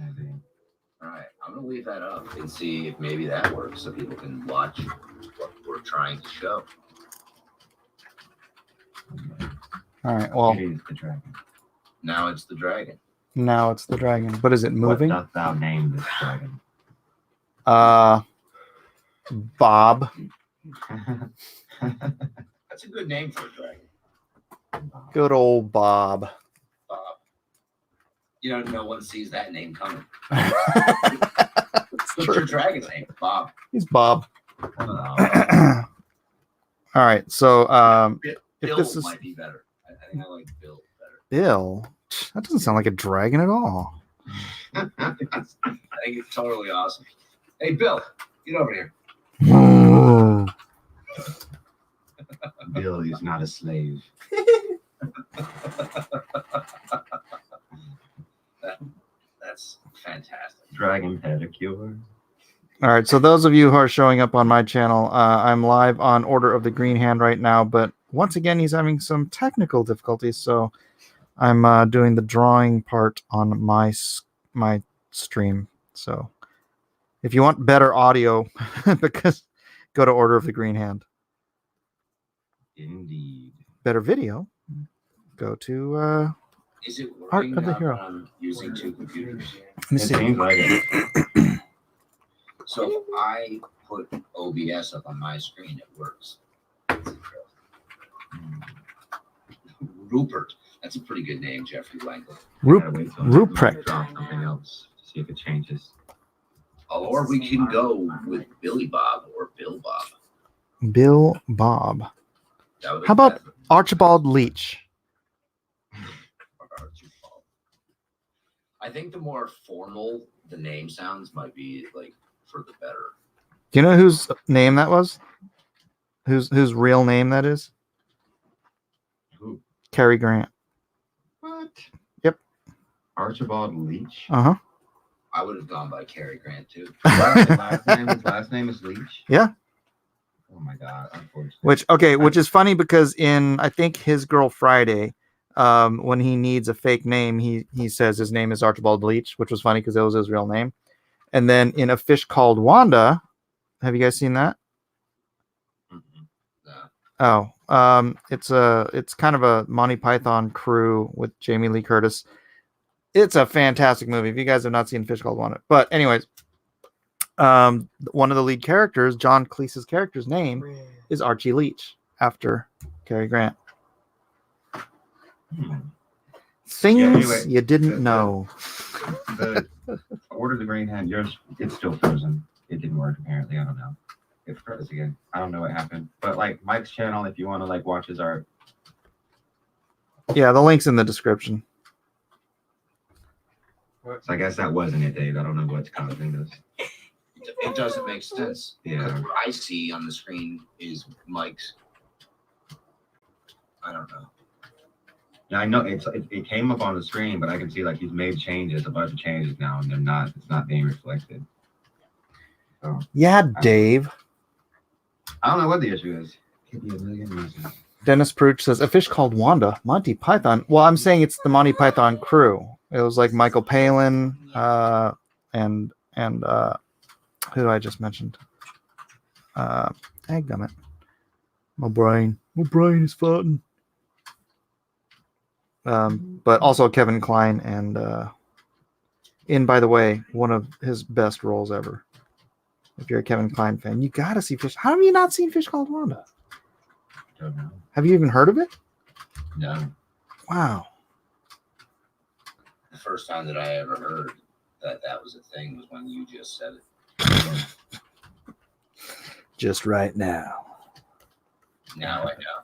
All right, I'm gonna leave that up and see if maybe that works, so people can watch what we're trying to show. All right. Well, It is the dragon. Now it's the dragon. now it's the dragon, but is it moving? What doth thou name this dragon? Bob. That's a good name for a dragon. Good old Bob. Bob. You know, no one sees that name coming. It's What's true. your dragon name? Bob. He's Bob. Bill All right. So if this is might be better. I think I like Bill better. Bill, that doesn't sound like a dragon at all. I think it's totally awesome. Hey, Bill, get over here. Whoa. Bill is not a slave. That's fantastic. Dragon pedicure. All right, so those of you who are showing up on my channel, I'm live on Order of the Green Hand right now, but once again, he's having some technical difficulties, so I'm doing the drawing part on my stream. So if you want better audio, because go to Order of the Green Hand. Indeed. Better video, go to Is it Art working of the now Hero. that I'm using two computers? Let me It see. seems like it. So if I put OBS up on my screen, it works. Rupert. That's a pretty good name, Jeffrey Langley. Gotta wait till Ruprecht. drop something else to see if it changes. Oh, or we can go with Billy Bob or Bill Bob. Bill Bob. That would be How about better. Archibald Leach? Archibald. I think the more formal the name sounds might be like for the better. Do you know whose name that was? Whose real name that is? Who? Cary Grant. What? Yep. Archibald Leach. Uh-huh. I would have gone by Cary Grant too. His last name is Leach? Yeah. Oh my god, unfortunately. Which is funny because in I think His Girl Friday, when he needs a fake name, he says his name is Archibald Leach, which was funny because that was his real name. And then in A Fish Called Wanda, have you guys seen that? No. Oh, it's kind of a Monty Python crew with Jamie Lee Curtis. It's a fantastic movie. If you guys have not seen Fish Called Wanda, but anyways, one of the lead characters, John Cleese's character's name is Archie Leach after Cary Grant. Things anyway, you didn't know. The Order of the Green Hand, it's still frozen. It didn't work apparently. I don't know. It froze again. I don't know what happened. But like Mike's channel, if you want to like watch his art. Yeah, the link's in the description. So I guess that wasn't it, Dave. I don't know what's causing this. It doesn't make sense. Yeah. What I see on the screen is Mike's. I don't know. Yeah, I know it came up on the screen, but I can see like he's made changes, a bunch of changes now, and it's not being reflected. So Yeah, Dave. I don't know what the issue is. Could be a million reasons. Dennis Pruch says A Fish Called Wanda, Monty Python. Well, I'm saying it's the Monty Python crew. It was like Michael Palin, and who I just mentioned. Dadgummit. My brain is farting. But also Kevin Kline and by the way, one of his best roles ever. If you're a Kevin Kline fan, you gotta see Fish. How have you not seen Fish Called Wanda? Don't know. Have you even heard of it? No. Wow. The first time that I ever heard that was a thing was when you just said it. Just right now. Now I know.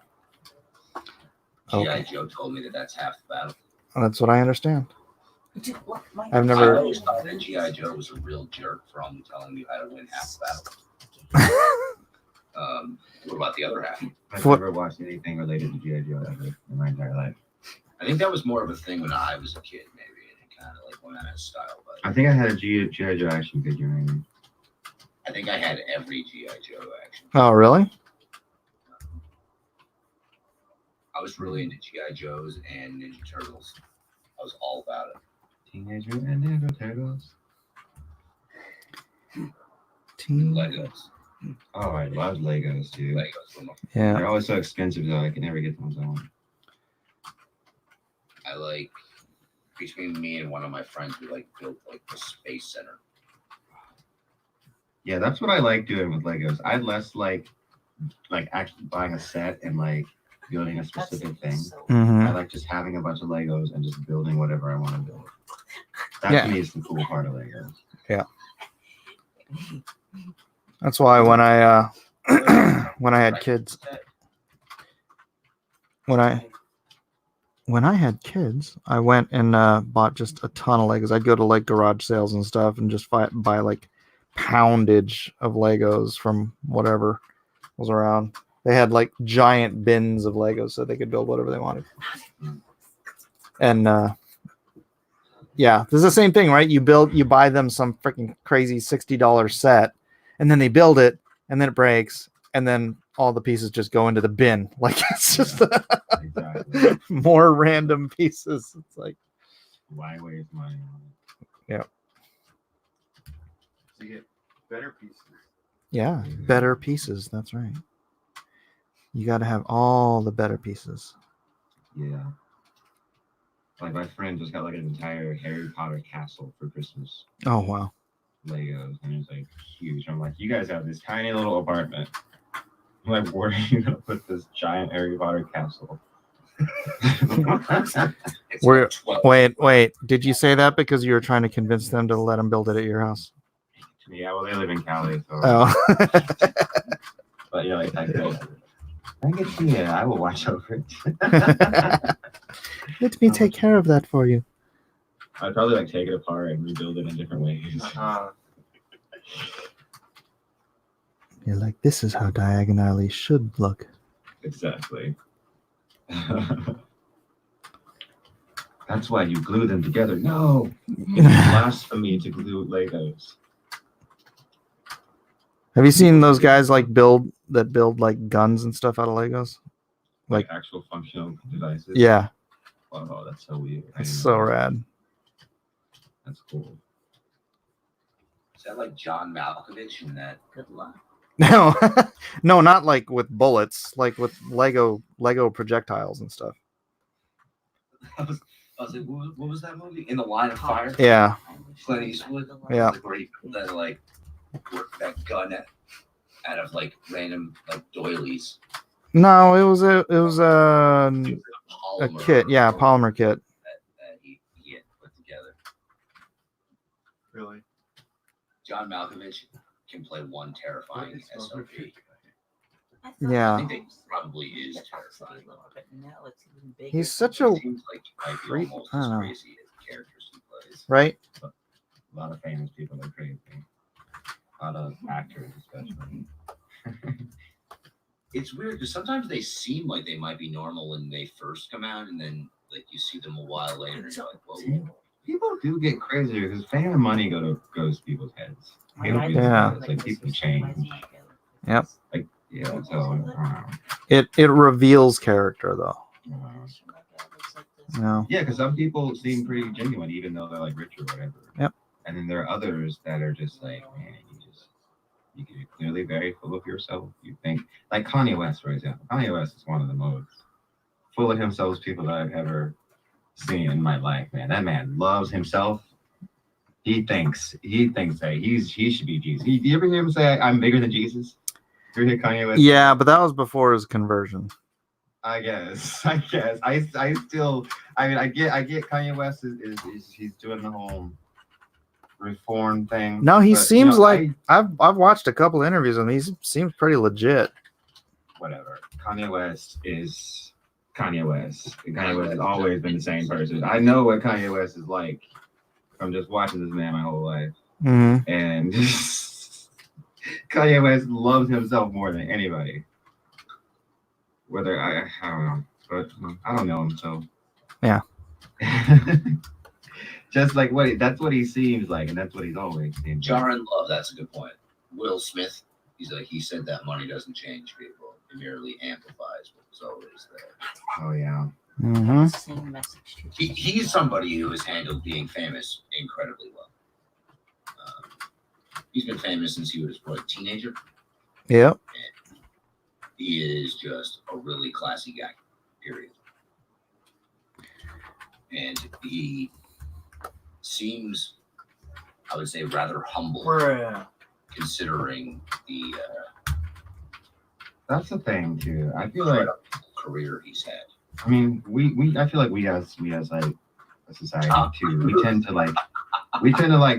Okay. G.I. Joe told me that that's half the battle. That's what I understand. I've I never. always thought that G.I. Joe was a real jerk for only telling you how to win half the battle. What about the other half? I've What- never watched anything related to G.I. Joe ever in my entire life. I think that was more of a thing when I was a kid, maybe. And it kind of like went out of style. But I think I had a G.I. Joe action figure, maybe. I think I had every G.I. Joe action. Oh, really? I was really into G.I. Joes and Ninja Turtles. I was all about it. Teenage Mutant Ninja Turtles. Legos. Oh, I love Legos, dude. Legos. Yeah. They're always so expensive though. I can never get them on. I like, between me and one of my friends, we like built like the Space Center. Yeah, that's what I like doing with Legos. I less like actually buying a set and like building a specific thing. Hmm. I like just having a bunch of Legos and just building whatever I want to build. That Yeah. to me is the cool part of Legos. That's why when I when I had kids, when I had kids, I went and bought just a ton of Legos. I'd go to like garage sales and stuff and just buy like poundage of Legos from whatever was around. They had like giant bins of Legos so they could build whatever they wanted. And yeah, this is the same thing, right? You buy them some freaking crazy $60 set, and then they build it, and then it breaks, and then all the pieces just go into the bin. Like it's just Exactly. more random pieces. It's like, Why waste money on it? Yeah. To get better pieces. yeah, better pieces. That's right. You got to have all the better pieces. Yeah. Like my friend just got like an entire Harry Potter castle for Christmas. Oh wow. Legos, and it's like huge. I'm like, you guys have this tiny little apartment. I'm like, where are you gonna put this giant Harry Potter castle? It's We're- Oh. like 12. Wait. Did you say that because you were trying to convince them to let them build it at your house? Yeah, well, they live in Cali, so. Oh. But yeah, like I could. I get you. Yeah, I will watch over it. Let me take care of that for you. I'd probably like take it apart and rebuild it in different ways. You're like, this is how Diagon should look. Exactly. That's why you glue them together. No, blasphemy to glue Legos. Have you seen those guys like build like guns and stuff out of Legos? Like actual functional devices. Yeah, Oh, that's so weird. I it's didn't so know that. rad. That's cool. Is that like John Malkovich in that? Good luck. No, no, not like with bullets, like with Lego projectiles and stuff. I was like, what was that movie? In the Line of Fire? Yeah, Clint Eastwood? Yeah. Like where he pulled that like worked that gun out of like random like doilies. no, it was a It was a polymer kit. Yeah, polymer kit. that he had put together. Really? John Malkovich can play one terrifying SOP. Yeah. I think they probably is terrifying. He's such a It seems like he might be creep- almost I as don't know. crazy as the characters he plays. right. A lot of famous people are crazy. A lot of actors, especially. It's weird because sometimes they seem like they might be normal when they first come out, and then like you see them a while later, and you're like, whoa. People do get crazier because fame and money goes to people's heads. Yeah. It's like people change. Yep. Like, yeah, so I don't know. It reveals character though. You know. Yeah, because some people seem pretty genuine, even though they're like rich or whatever. Yep. And then there are others that are just like, man, you're clearly very full of yourself. You think like Kanye West, for example. Kanye West is one of the most full of himself people that I've ever seen in my life. Man, that man loves himself. He thinks that he should be Jesus. You ever hear him say, "I'm bigger than Jesus"? You ever hear Kanye West? Yeah, but that was before his conversion. I guess. I still. I mean, I get Kanye West is he's doing the whole reform thing. No, he but, seems like I- I've watched a couple interviews with him. He seems pretty legit. whatever. Kanye West is Kanye West. Kanye West has always been the same person. I know what Kanye West is like from just watching this man my whole life. Hmm. And Kanye West loves himself more than anybody. Whether I don't know, but I don't know him, so Yeah. Just like that's what he seems like, and that's what he's always been. Jaron Love, that's a good point. Will Smith, he said that money doesn't change people. It merely amplifies what was always there. Oh yeah. Mm-hmm. Same message to you. He's somebody who has handled being famous incredibly well. He's been famous since he was a teenager. Yep. He is just a really classy guy, period. And he seems, I would say, rather humble, considering the That's the thing too. I feel like career he's had. I mean I feel like we as like a society too, we tend to like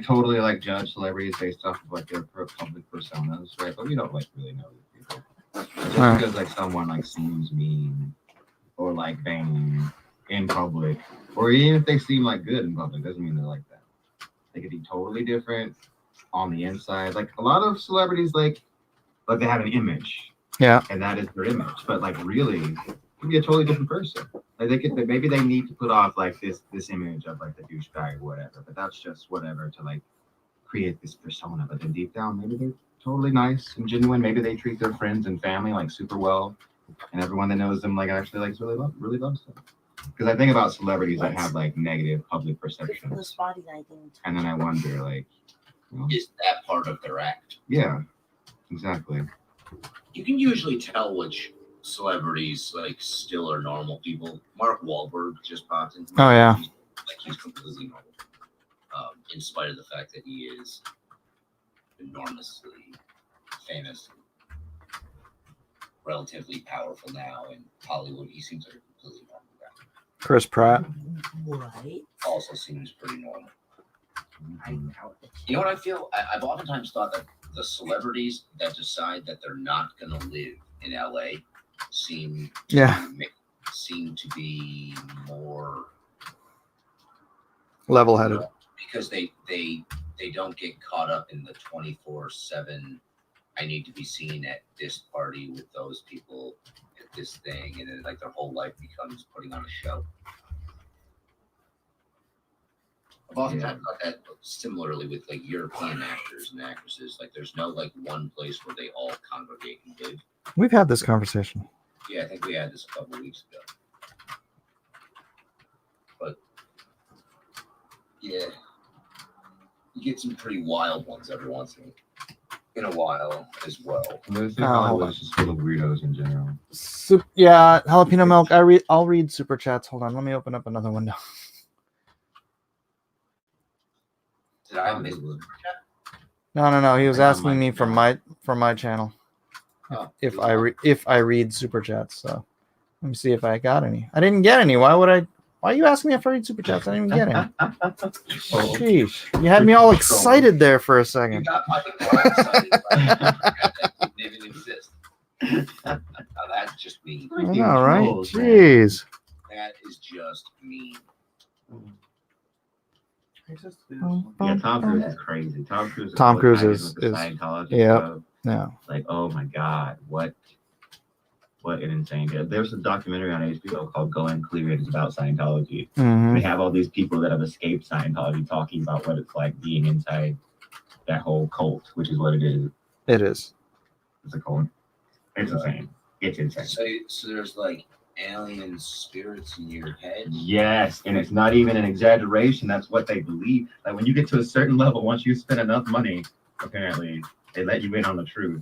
totally like judge celebrities based off of like their public personas, right? But we don't like really know these people. Just Right. because like someone like seems mean or like vain in public, or even if they seem like good in public, doesn't mean they're like that. They could be totally different on the inside. Like a lot of celebrities like they have an image. Yeah. And that is their image. But like really it could be a totally different person. Like maybe they need to put off like this image of like the douchebag or whatever, but that's just whatever to like create this persona. But then deep down, maybe they're totally nice and genuine. Maybe they treat their friends and family like super well, and everyone that knows them like actually like really loves them. Because I think about celebrities that have like negative public Those perceptions, bodies I didn't. and then I wonder like, you know, Is that part of their act? yeah, exactly. You can usually tell which celebrities like still are normal people. Mark Wahlberg just popped in. Oh, yeah. He's completely normal, in spite of the fact that he is enormously famous, relatively powerful now in Hollywood. He seems like a completely normal guy. Chris Pratt. Right. Also seems pretty normal. I doubt it. You know what I feel? I've oftentimes thought that the celebrities that decide that they're not going to live in LA seem to be more Level-headed. because they don't get caught up in the 24/7. I need to be seen at this party with those people at this thing, and then like their whole life becomes putting on a show. I've oftentimes thought that similarly with like European actors and actresses. Like there's no like one place where they all congregate and live. We've had this conversation. Yeah, I think we had this a couple of weeks ago. But yeah, you get some pretty wild ones every once in a while as well. Hollywood's just full of weirdos in general. Yeah, jalapeno milk. I'll read super chats. Hold on, let me open up another window. Did I miss the super chat? No. He was Yeah, asking me from my channel Oh, if I read super chats. So let me see if I got any. I didn't get any. Why would I? Why are you asking me if I read super chats? I didn't even get any. Sheesh, you had me all excited there for a you second. got my excited. That didn't exist. Now that's just me. I know, right? Trolls, man. Jeez. That is just me. Yeah, Tom Cruise is crazy. Tom Cruise is Scientology yeah. stuff. Yeah. Like, oh my God, what an insane guy. There's a documentary on HBO called Going Clear. It's about Scientology. Mhm. They have all these people that have escaped Scientology talking about what it's like being inside that whole cult, which is what it is. It is. It's a cult. It's insane. It's insane. So there's like alien spirits in your head. Yes, and it's not even an exaggeration. That's what they believe. Like when you get to a certain level, once you spend enough money, apparently, they let you in on the truth.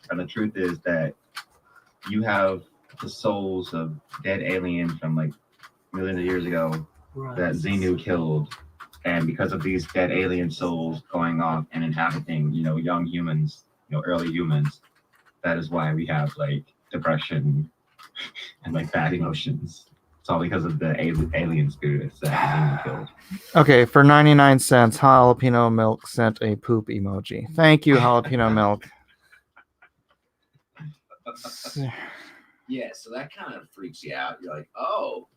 And the truth is that you have the souls of dead aliens from like millions of years ago that Xenu killed. And because of these dead alien souls going off and inhabiting, young humans, early humans, that is why we have like depression and like bad emotions. It's all because of the alien spirits that Xenu killed. Okay, for 99 cents, Jalapeno Milk sent a poop emoji. Thank you, Jalapeno Milk. Yeah, so that kind of freaks you out. You're like, oh,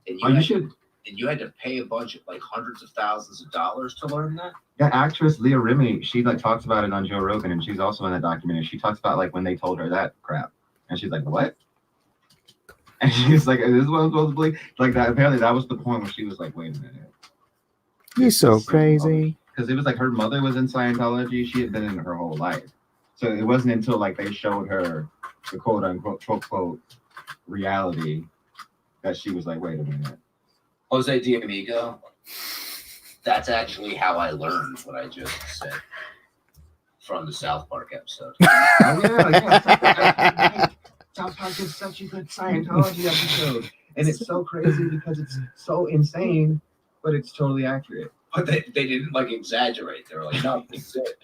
and You should. And you had to pay a bunch of like hundreds of thousands of dollars to learn that. That actress Leah Remini, she like talks about it on Joe Rogan, and she's also in that documentary. She talks about like when they told her that crap, and she's like, "What?" And she's like, "This is what I'm supposed to believe." Like that. Apparently, that was the point where she was like, "Wait a minute." You're so crazy. Because it was like her mother was in Scientology. She had been in it her whole life. So it wasn't until like they showed her the quote unquote reality that she was like, wait a minute. Jose D'Amigo. That's actually how I learned what I just said from the South Park episode. Oh yeah. South Park is such a good Scientology episode, and it's so crazy because it's so insane, but it's totally accurate. But they didn't like exaggerate. They were like, no, this is it.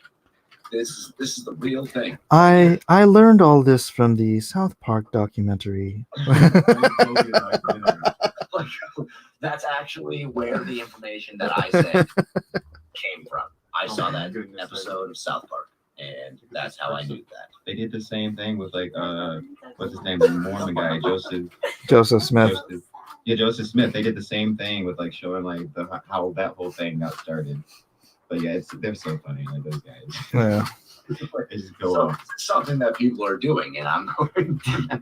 This is the real thing. I learned all this from the South Park documentary. Like, that's actually where the information that I said came from. I saw that episode of South Park, and that's how I knew that. They did the same thing with like what's his name, the Mormon guy, Joseph Smith. Joseph Smith. They did the same thing with like showing like how that whole thing got started. But yeah, they're so funny, like those guys. Yeah. They just go So, off. something that people are doing, and I'm going to,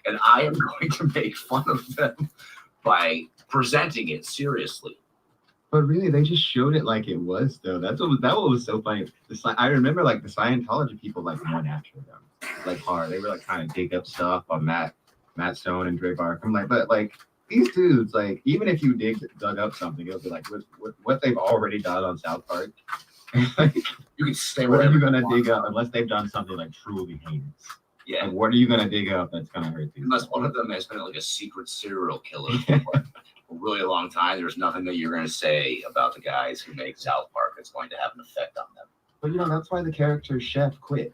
and I am going to make fun of them by presenting it seriously. But really, they just showed it like it was, though. That was so funny. I remember like the Scientology people like went after them, like hard. They were like trying to dig up stuff on Matt Stone and Dre Barker. I'm like, but like these dudes, like even if you dug up something, it'll be like what they've already done on South Park. Like, You can stay what are wherever you gonna want. dig up unless they've done something like truly heinous? Yeah, Like, what are you gonna dig up that's gonna hurt these? unless one of them has been like a secret serial killer for like a really long time. There's nothing that you're going to say about the guys who make South Park that's going to have an effect on them. But you know, that's why the character Chef quit.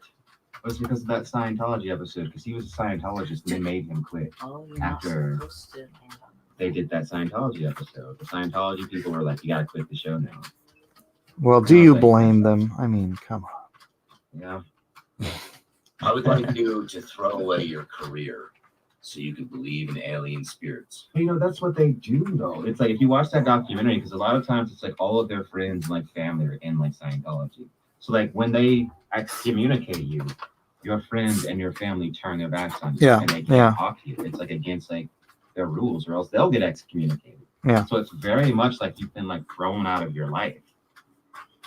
It was because of that Scientology episode, because he was a Scientologist and they made him quit. Oh, you're not After- supposed to land on They did that Scientology episode. The Scientology people were like, you gotta quit the show now. Well, do you blame them? I mean, come on. Yeah. I would like you to throw away your career so you can believe in alien spirits. But, you know, that's what they do though. It's like if you watch that documentary, because a lot of times it's like all of their friends and like family are in like Scientology. So like when they excommunicate you, your friends and your family turn their backs on you Yeah, and they can't yeah. talk to you. It's like against like their rules, or else they'll get excommunicated. Yeah. So it's very much like you've been like thrown out of your life.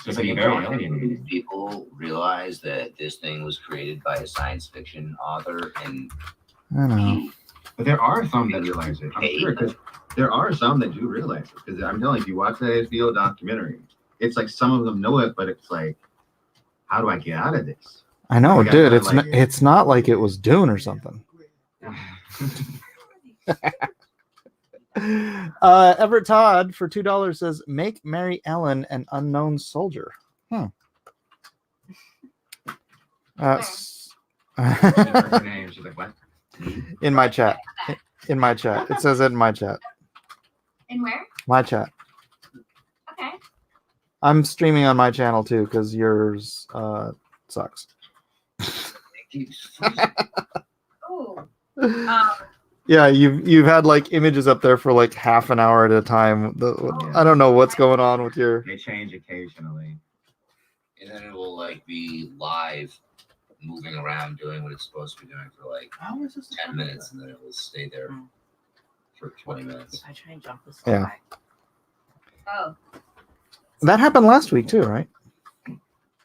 So it's Like, like very don't alienating. people realize that this thing was created by a science fiction author, and I know. he, But there are some that realize it. I'm sure, because there are some that do realize it. Because I'm telling you, if you watch that HBO documentary, it's like some of them know it, but it's like, how do I get out of this? I know, Like, I dude. kinda It's not like it was Dune or something. Everett Todd for $2 says, "Make Mary Ellen an unknown soldier." S- Her name, she's like, what? in my chat. In my chat. It says it in my chat. In where? My chat. Okay. I'm streaming on my channel too because yours sucks. Ooh. Yeah, you've had like images up there for like half an hour at a time. I don't know what's going on with your. They change occasionally. and then it will like be live, moving around, doing what it's supposed to be doing for like How is this 10 minutes, and then it will stay there for 20 minutes. If I try and jump this Yeah. way. Oh. That happened last week too, right?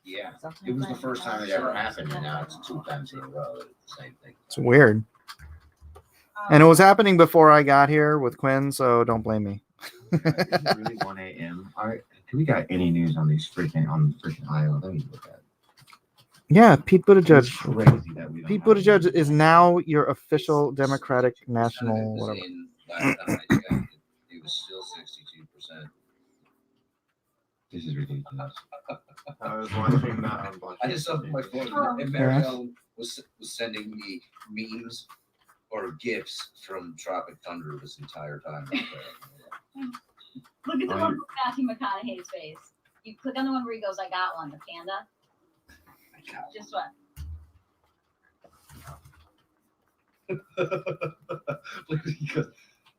Yeah, it was the first time it ever happened, and now it's 2 times in a row. It's the same thing. It's weird. And it was happening before I got here with Quinn, so don't blame me. Is it really 1 a.m.? All right. Do we got any news on these freaking Iowa? Let me look at it. Yeah, Pete It's Buttigieg. crazy that we don't Pete have Buttigieg any is news. now your official Democratic Percentage national was whatever. in last time I checked, it was still 62%. This is ridiculous. I was watching that on Black I just saw my phone, Oh. and Marielle was sending me memes or gifs from Tropic Thunder this entire time. Look at the Oh, one with Matthew McConaughey's face. You click on the one where he goes, "I got one," the panda. Just what? Look, he goes,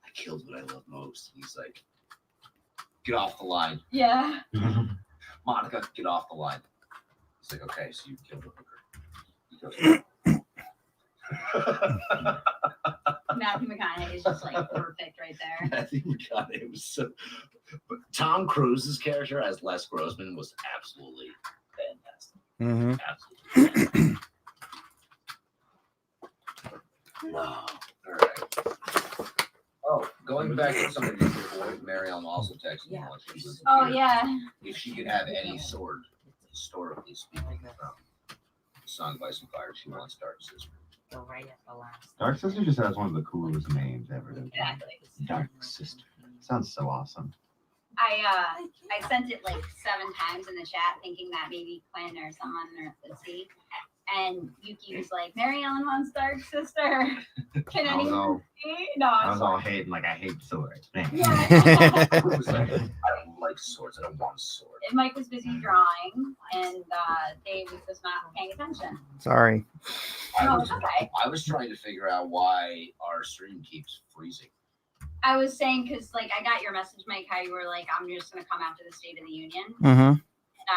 I killed what I love most. He's like, get off the line. Yeah. Monica, get off the line. He's like, okay, so you killed the hooker. He goes, Matthew McConaughey is just like perfect right there. Matthew McConaughey was so. But Tom Cruise's character as Les Grossman was absolutely fantastic. Mm-hmm. Absolutely. Fantastic. Wow. All right. Oh, going back to something before, Mary Ellen also texted me Yeah. while she was Oh here, yeah. if she could have any sword, historically speaking, from Song of Ice and Fire, she wants Dark Sister. Go right at the last. Dark Sister just has one of the coolest names ever. Exactly. Dark Sister. Sounds so awesome. I sent it like 7 times in the chat, thinking that maybe Quinn or someone would see. And Yuki was like, "Mary Ellen wants Dark Sister." Can I was anyone all, see? No, I I'm was all sorry. hating like I hate swords. Man. Yeah. It was like, I don't like swords. I don't want a sword. And Mike was busy drawing, and Dave was just not paying attention. Sorry. I No, was, it's okay. I was trying to figure out why our stream keeps freezing. I was saying because like I got your message, Mike, how you were like, "I'm just gonna come after the State of the Union." Mm-hmm. And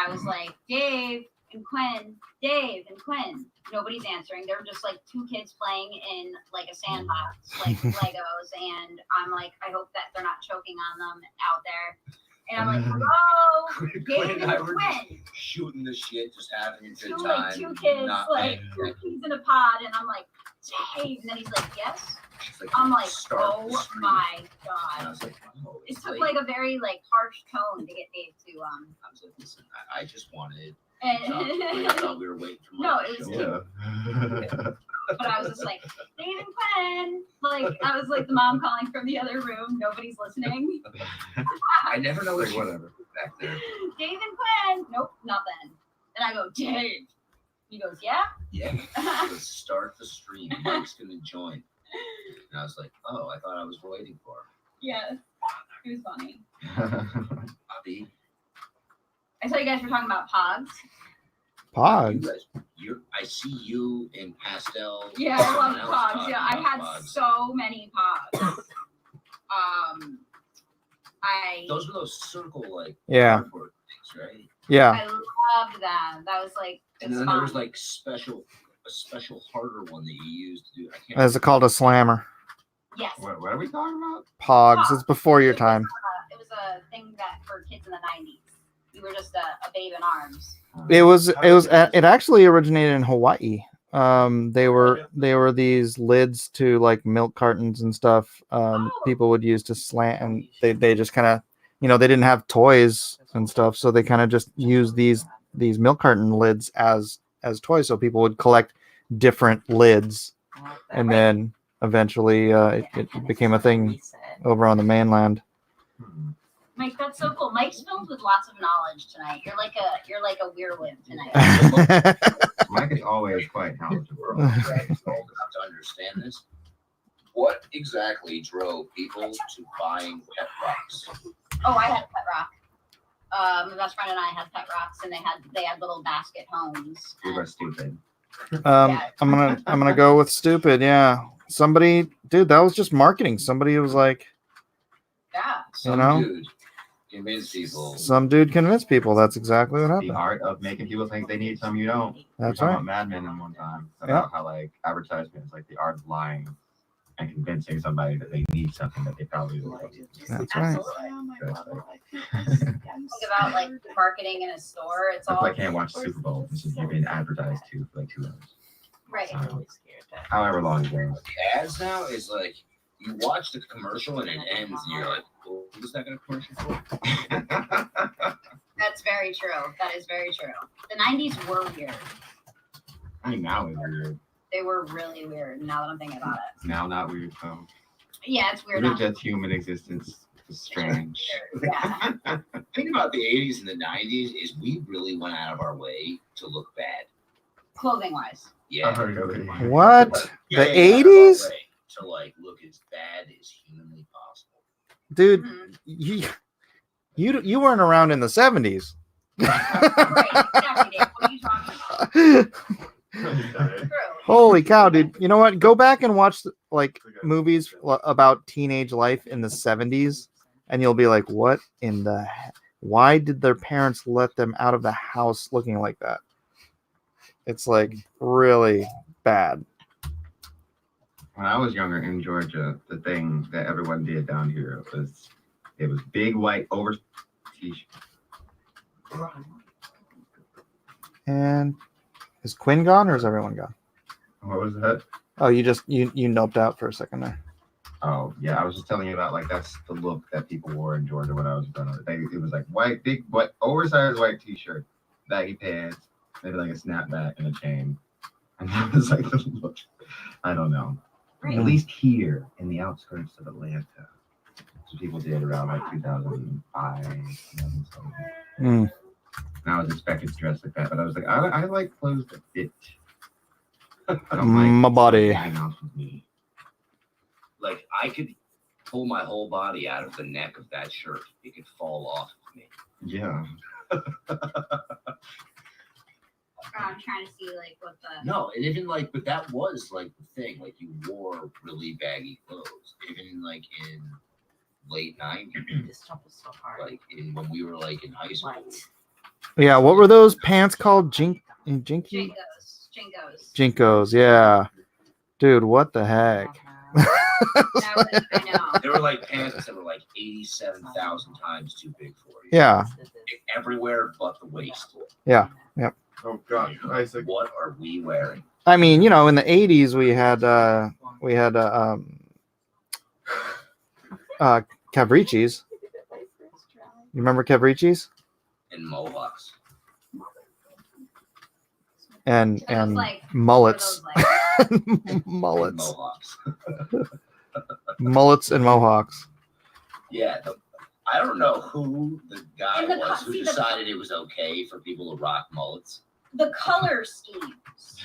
I was like, Dave and Quinn, Dave and Quinn. Nobody's answering. They're just like 2 kids playing in like a sandbox, like Legos. And I'm like, I hope that they're not choking on them out there. And I'm like, hello, Dave and I and were Quinn. just shooting the shit, just having a good Two, time. like 2 kids, not like paying 2 attention. kids in a pod. And I'm like, Dave. And then he's like, yes. It's like, I'm like, start the oh stream. my And I God. was like, oh, It it's took late. like a very like harsh tone to get Dave to I was like, listen, I just wanted. and I thought we were waiting for No, Mike it to was show up. Yeah. but I was just like, Dave and Quinn. Like I was like the mom calling from the other room. Nobody's listening. I never know Like, what whatever. back there. Dave and Quinn. Nope, nothing. And I go, Dave. He goes, yeah. Yeah, let's start the stream. Mike's gonna join. And I was like, oh, I thought I was waiting for him. Yes. It was funny. Bobby, I saw you guys were talking about pogs. you Pogs. guys, I see you in pastel. Yeah, I someone love else pogs. talking Yeah, I about had pogs. so many pogs. Those were those circle like Yeah. cardboard things, right? Yeah. I loved them. That was like And it's then there was fun. like a special harder one that you used to do. I can't. That's called a slammer. Yes. What are we talking about? Pogs. It's before your time. It was a thing that for kids in the 90s. You were just a babe in arms. It actually originated in Hawaii. They were these lids to like milk cartons and stuff. People would use to slant, and they just kind of, they didn't have toys and stuff, so they kind of just used these milk carton lids as toys, so people would collect different lids, and then eventually it became a thing over on the mainland. Hmm. Mike, that's so cool. Mike's filled with lots of knowledge tonight. You're like a weirwolf tonight. Mike is always quite knowledgeable. We're all graduates old enough to understand this. What exactly drove people to buying pet rocks? Oh, I had a pet rock. My best friend and I had pet rocks, and they had little basket homes. We were stupid. I'm gonna go with stupid. Yeah, dude, that was just marketing. Somebody was like, Yeah. Some know? dude convinced people. some dude convinced people. That's exactly what The happened. art of making people think they need something you don't. That's We were talking right. about Mad Men in one time about how like advertisement is like the art of lying and convincing somebody that they need something that they probably don't need. That's right. Think about like marketing in a store. It's That's all why I can't watch the Super Bowl. This is you're being advertised to for like 2 hours. right. However long it goes. The ads now is like you watch the commercial and it ends, and you're like, well, what was that going to commercial for? That's very true. That is very true. The 90s were weird. I mean, now it's weird. They were really weird. Now that I'm thinking about it. Now, not weird. So, Yeah, it's weird. even Now. just human existence is strange. Yeah. The thing about the 80s and the 90s is we really went out of our way to look bad. Clothing wise. Yeah. What? Yeah, The yeah, out of our 80s? way to like look as bad as humanly possible. Dude, Mhm. you weren't around in the 70s. Right. Exactly, Dave. What are you talking about? True. Holy cow, dude. You know what? Go back and watch like movies about teenage life in the 70s, and you'll be like, what in the why did their parents let them out of the house looking like that? It's like really bad. When I was younger in Georgia, the thing that everyone did down here was it was big white over t-shirt. And is Quinn gone or is everyone gone? What was that? Oh, you noped out for a second there. Oh yeah, I was just telling you about like that's the look that people wore in Georgia when I was growing up. It was like white, big, white, oversized white T-shirt, baggy pants, maybe like a snapback and a chain, and that was like the look. I don't know. Right. At least here in the outskirts of Atlanta, so people did around like 2005, 2007. Mm. And I was expected to dress like that, but I was like, I like clothes that fit. I don't like My body. anything else with me. Like I could pull my whole body out of the neck of that shirt. It could fall off of me. Yeah. I'm trying to see like what the. No, and even like, but that was like the thing. Like you wore really baggy clothes, even like in late '90s, This stuff is so hard. like in when we were like in high school. What? Yeah, what were those pants called? Jinky? Jinkos. Jinkos, yeah. Dude, what the heck? I know. There were like pants that were like 87,000 times too big for you. Yeah. Everywhere but the waist. Oh God, Isaac. What are we wearing? I mean, you know, in the 80s we had Cavricis. You remember Cavricis? And mohawks. And So it's like, mullets. what are those like? And Mullets. mohawks. Mullets and mohawks. Yeah. I don't know who the guy And the was co- who see, the- decided it was okay for people to rock mullets. The color schemes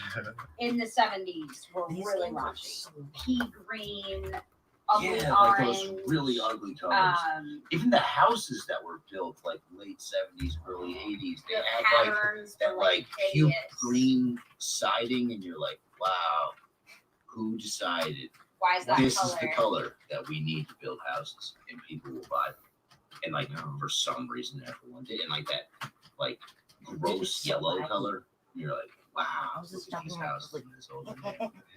in the 70s were These really things are raunchy. so- Pea green, ugly Yeah, like those orange. really ugly colors. Even Even the houses that were built like late 70s, early 80s, they the had like patterns that were like cute hideous. green siding, and you're like, wow, who decided Why is that this color? is the color that we need to build houses, and people will buy them. And like for some reason everyone did, and like that like gross so yellow ugly. color, you're like, wow, I was just look at these talking about houses like- in this old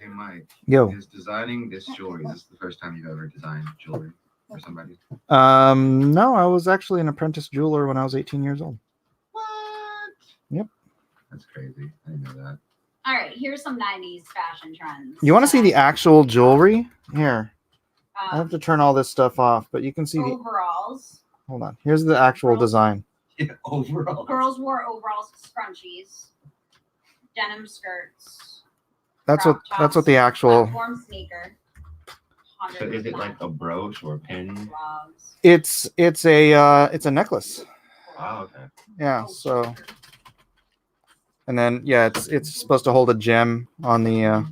Hey Mike, Yo. is designing this jewelry, is this the first time you've ever designed jewelry for somebody? No, I was actually an apprentice jeweler when I was 18 years old. What? Yep. That's crazy. I didn't know that. All right, here's some 90s fashion trends. You want to see the actual jewelry? Here. I um, have to turn all this stuff off, but you can see the overalls. hold on. Here's the actual Overalls. design. Yeah, overall. Girls wore overalls, scrunchies, denim skirts. That's crop what the tops, actual platform sneaker. So is it like a brooch or a pin? gloves. it's a necklace. Oh, okay. Yeah, so and then yeah, it's supposed to hold a gem on the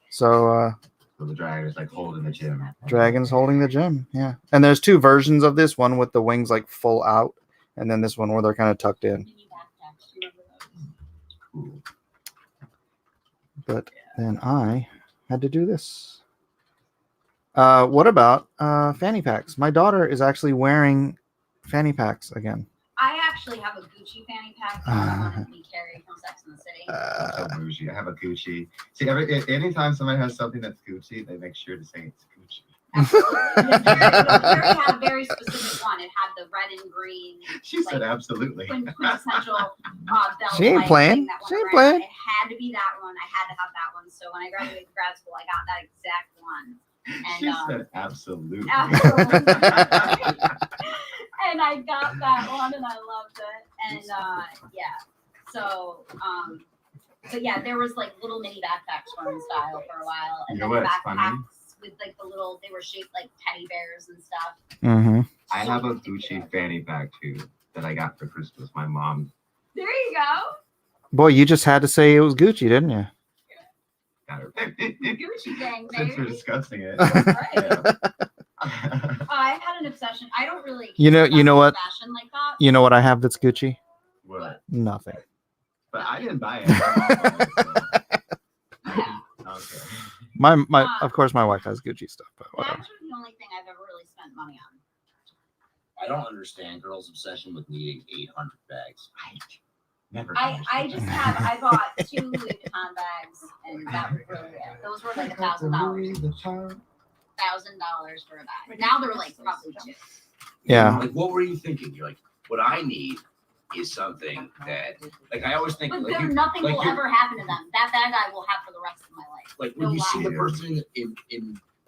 so So the dragon is like holding the gem. dragon's holding the gem. Yeah. And there's two versions of this, one with the wings like full out and then this one where they're kind of tucked in. Mini backpacks. Do you remember those? Cool. But then I had to do this. What about fanny packs? My daughter is actually wearing fanny packs again. I actually have a Gucci fanny pack that wanted to be carried from Sex and the City. I'm so bougie. I have a Gucci. See, anytime somebody has something that's Gucci, they make sure to say it's Gucci. Absolutely. Carrie had a very specific one. It had the red and green She said Like, absolutely. quintessential belt. She ain't like, playing. thing that went She ain't around. playing. It had to be that one. I had to have that one. So when I graduated grad school, I got that exact one. She And said absolutely. absolutely. And I got that one and I loved it. And yeah. So but yeah, there was like little mini backpacks were in style for a while. And You know then what's funny? backpacks with like the little they were shaped like teddy bears and stuff. Mm-hmm. I So have a ridiculous. Gucci fanny pack too that I got for Christmas. My mom There you go. Boy, you just had to say it was Gucci, didn't you? got her. Gucci gang, Since we're baby. discussing it. Right. Yeah. I've had an obsession. I don't really You know care about what? fashion like that. You know what I have that's Gucci? What? Nothing. But I didn't buy it. My mom bought it, so. Yeah. Okay. My of course my wife has Gucci stuff, but whatever. That's the only thing I've ever really spent money on. I don't understand girls' obsession with needing 800 bags. Never. I just have I bought 2 Louis Vuitton bags and that was really it. Those were like $1,000. $1,000 for a bag. Now they're like probably 2. Yeah. Like, what were you thinking? You're like, what I need is something that, like, I always think, But like, there, nothing like will you're- ever happen to them. That bag I will have for the rest of my life. like when No you see the lie. person in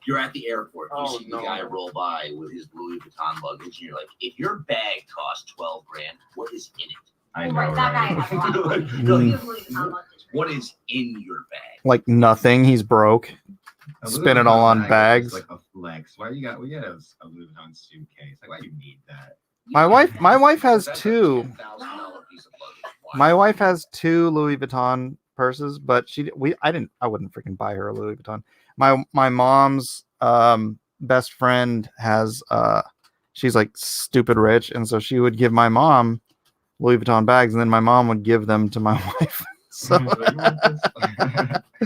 You're at the airport. You Oh, see no. the guy roll by with his Louis Vuitton luggage, and you're like, if your bag costs 12 grand, what is in it? I Well, know, right, that guy right? has a lot of money. Like, You have Louis Vuitton luggage. what is in your bag? Like nothing. He's broke. A Spend Louis it all Vuitton on bag is bags. just like a flex. Why you got? We have a Louis Vuitton suitcase. Like, why do you need that? My wife has That's a two. $10,000 piece of luggage. Why? My wife has two Louis Vuitton purses, but I wouldn't freaking buy her a Louis Vuitton. My mom's best friend has she's like stupid rich, and so she would give my mom Louis Vuitton bags, and then my mom would give them to my wife. So Like, you want this?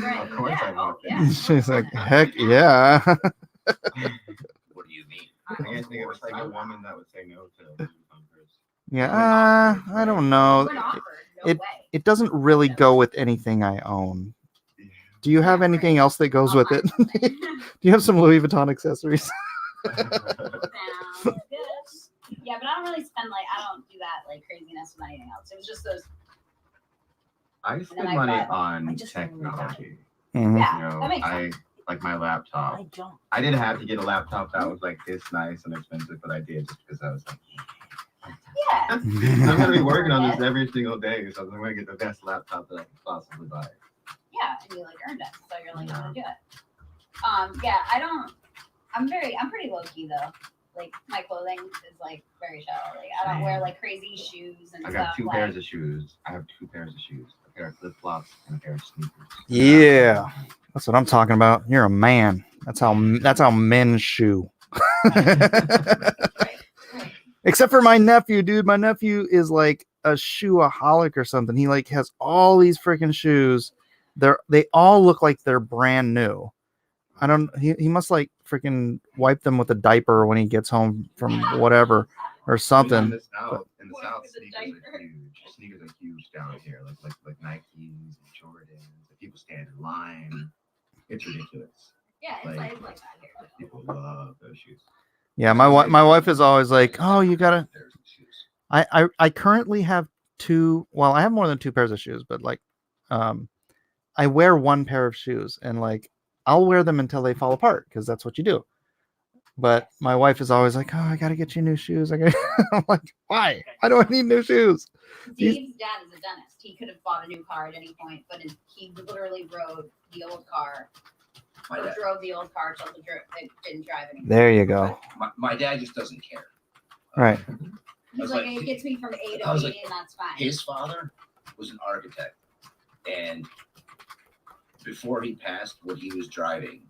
Right, Of course yeah, I want yeah. this. she's like, heck yeah. What do you mean? I can't think of like a woman that would say no to a Louis Vuitton purse. Yeah, I don't know. When offered, no way. It doesn't really go with anything I own. Do you have anything else that goes with it? Do you have some Louis Vuitton accessories? Sounds good. Yeah, but I don't really spend I don't do that craziness with anything else. It was just those. I spend then I money bought- on I just don't really technology. Mhm. Yeah, You know, that makes I sense. like my laptop. I don't. I didn't have to get a laptop that was like this nice and expensive, but I did just because I was like, Yeah. I'm gonna be working on this every single day, so I'm gonna get the best laptop that I can possibly buy. Yeah, and you earned it, so you're I'm gonna do it. Yeah, I'm pretty low key though. Like my clothing is very shallow. I don't wear crazy shoes and I stuff. got two pairs of shoes. I have two pairs of shoes. A pair of flip flops and a pair of sneakers. Yeah, that's what I'm talking about. You're a man. That's how men shoe. Right. Except for my nephew, dude. My nephew is like a shoeaholic or something. He has all these freaking shoes. They all look like they're brand new. I don't. He must freaking wipe them with a diaper when he gets home from whatever or In something. the South, What South is a sneakers diaper? are huge. Sneakers are huge down here, like Nikes and Jordans. People stand in line. It's ridiculous. Yeah, it's Like- like that here. People love those shoes. Yeah, my wife is always like, oh, you gotta. Pairs of shoes. I currently have two. Well, I have more than two pairs of shoes, but I wear one pair of shoes, and I'll wear them until they fall apart because that's what you do. But my wife is always like, oh, I gotta get you new shoes. I'm like, why? Why do I need new shoes? Dave's dad is a dentist. He could have bought a new car at any point, but he literally rode the old car. My Or dad, drove the old car till it didn't drive anymore. There you go. my dad just doesn't care. Right. He's was like, like- it gets me from A to I was B, like, and that's fine. His father was an architect, and before he passed, what he was driving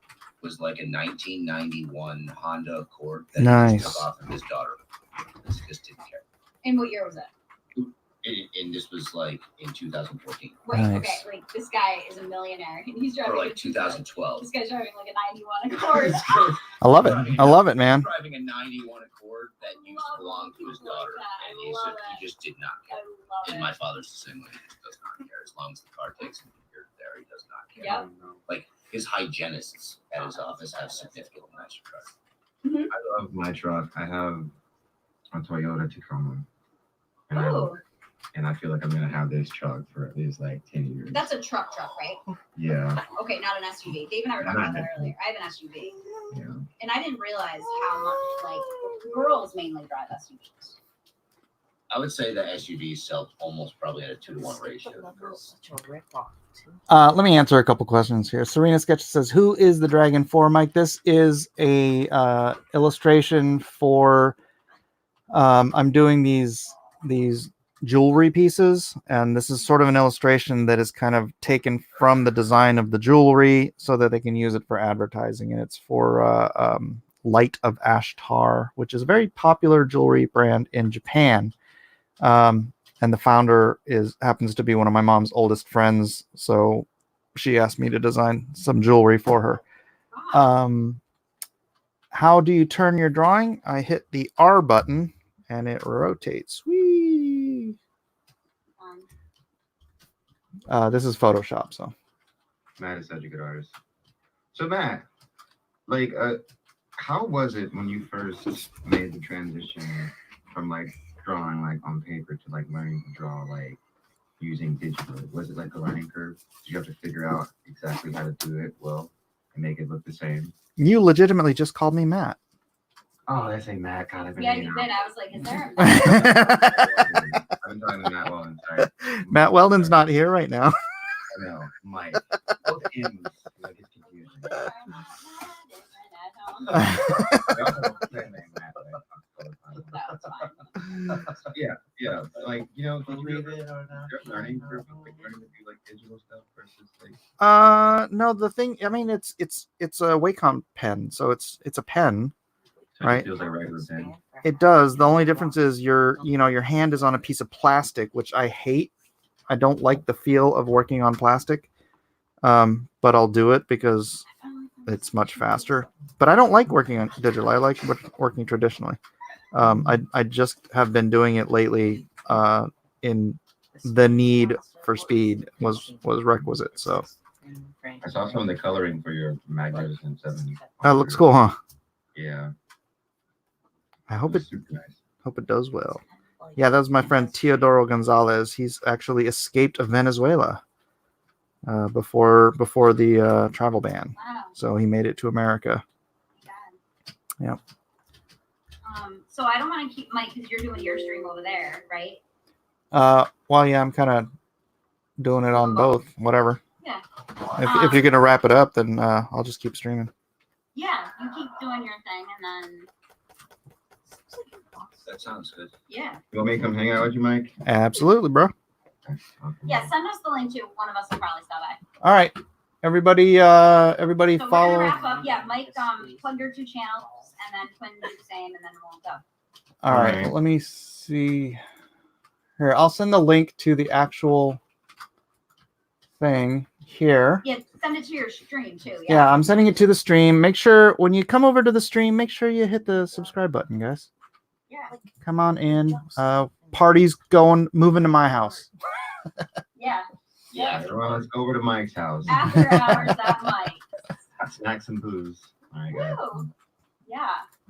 was like a 1991 Honda Accord that he Nice. just took off of his daughter. He just didn't care. And what year was that? And this was in 2014 Wait, Nice. okay, this guy is a millionaire, and he's driving. or a 2012. This guy's driving a 91 Accord. I love it. I love it, man. Driving a 91 Accord that used to belong to his daughter, and he just did not I care. love And it. my father's the same way. He just does not care. As long as the car takes him here to there, he does not care. Yep. His hygienists at his office have significant nicer trucks. I love my truck. I have a Toyota Tacoma. Ooh, And I feel like I'm gonna have this truck for at least 10 years. that's a truck, right? Yeah, Okay, not an SUV. Dave and I were talking about that earlier. I have an SUV, yeah. and I didn't realize how much girls mainly drive SUVs. I would say that SUVs sell almost probably at a 2-to-1 ratio. Such a ripoff, too. Let me answer a couple questions here. Serena Sketch says, "Who is the Dragon for, Mike?" This is a illustration for. I'm doing these jewelry pieces, and this is sort of an illustration that is kind of taken from the design of the jewelry so that they can use it for advertising. And it's for Light of Ashtar, which is a very popular jewelry brand in Japan. And the founder happens to be one of my mom's oldest friends, so she asked me to design some jewelry for her. How do you turn your drawing? I hit the R button and it rotates. Whee! This is Photoshop, so. Matt is such a good artist. So Matt, how was it when you first made the transition from drawing on paper to learning to draw using digital? Was it a learning curve? Did you have to figure out exactly how to do it well? and make it look the same. You legitimately just called me Matt. Oh, I say Matt. God, I've been Yeah, hanging you out. did. I was like, is there a I've been talking to Matt Weldon. Sorry. Matt Weldon's not here right now. I know, Mike. Both M's. Like, it's confusing. We also have a nickname, Matt, That's fine. Yeah. Like, you know, you're learning to do like digital stuff versus like. No, the thing. I mean, it's a Wacom pen, so it's a pen. So Right. It feels like a regular pen. It does. The only difference is your hand is on a piece of plastic, which I hate. I don't like the feel of working on plastic. But I'll do it because it's much faster. But I don't like working on digital. I like working traditionally. I just have been doing it lately. In the need for speed was requisite. So I saw some of the coloring for your Magnificent 7. that looks cool, huh? Yeah. I hope It's it super nice. does well. Yeah, that was my friend Teodoro Gonzalez. He's actually escaped Venezuela before the travel ban. Wow. So he made it to America. God. Yep. So I don't want to keep Mike because you're doing your stream over there, right? Well, yeah, I'm kind of doing it on both. Whatever. Yeah. If you're gonna wrap it up, then I'll just keep streaming. Yeah, you keep doing your thing, and then That sounds good. yeah, You want me to come hang out with you, Mike? Absolutely, bro. Okay. yeah. Send us the link too. One of us will probably stop by. All right, everybody. Everybody So we're follow. gonna wrap up. Yeah, Mike, plug your 2 channels, and then Quinn do the same, and then we'll go. All right. Alright. Let me see. Here, I'll send the link to the actual thing here. Yeah, send it to your stream too. Yeah, I'm sending it to the stream. Make sure when you come over to the stream, make sure you hit the subscribe button, guys. Yeah. Come on in. Party's moving to my house. Yeah. Yeah, well, let's go over to Mike's house. After hours at Mike. Snacks and booze. All right, guys. Woo. Yeah.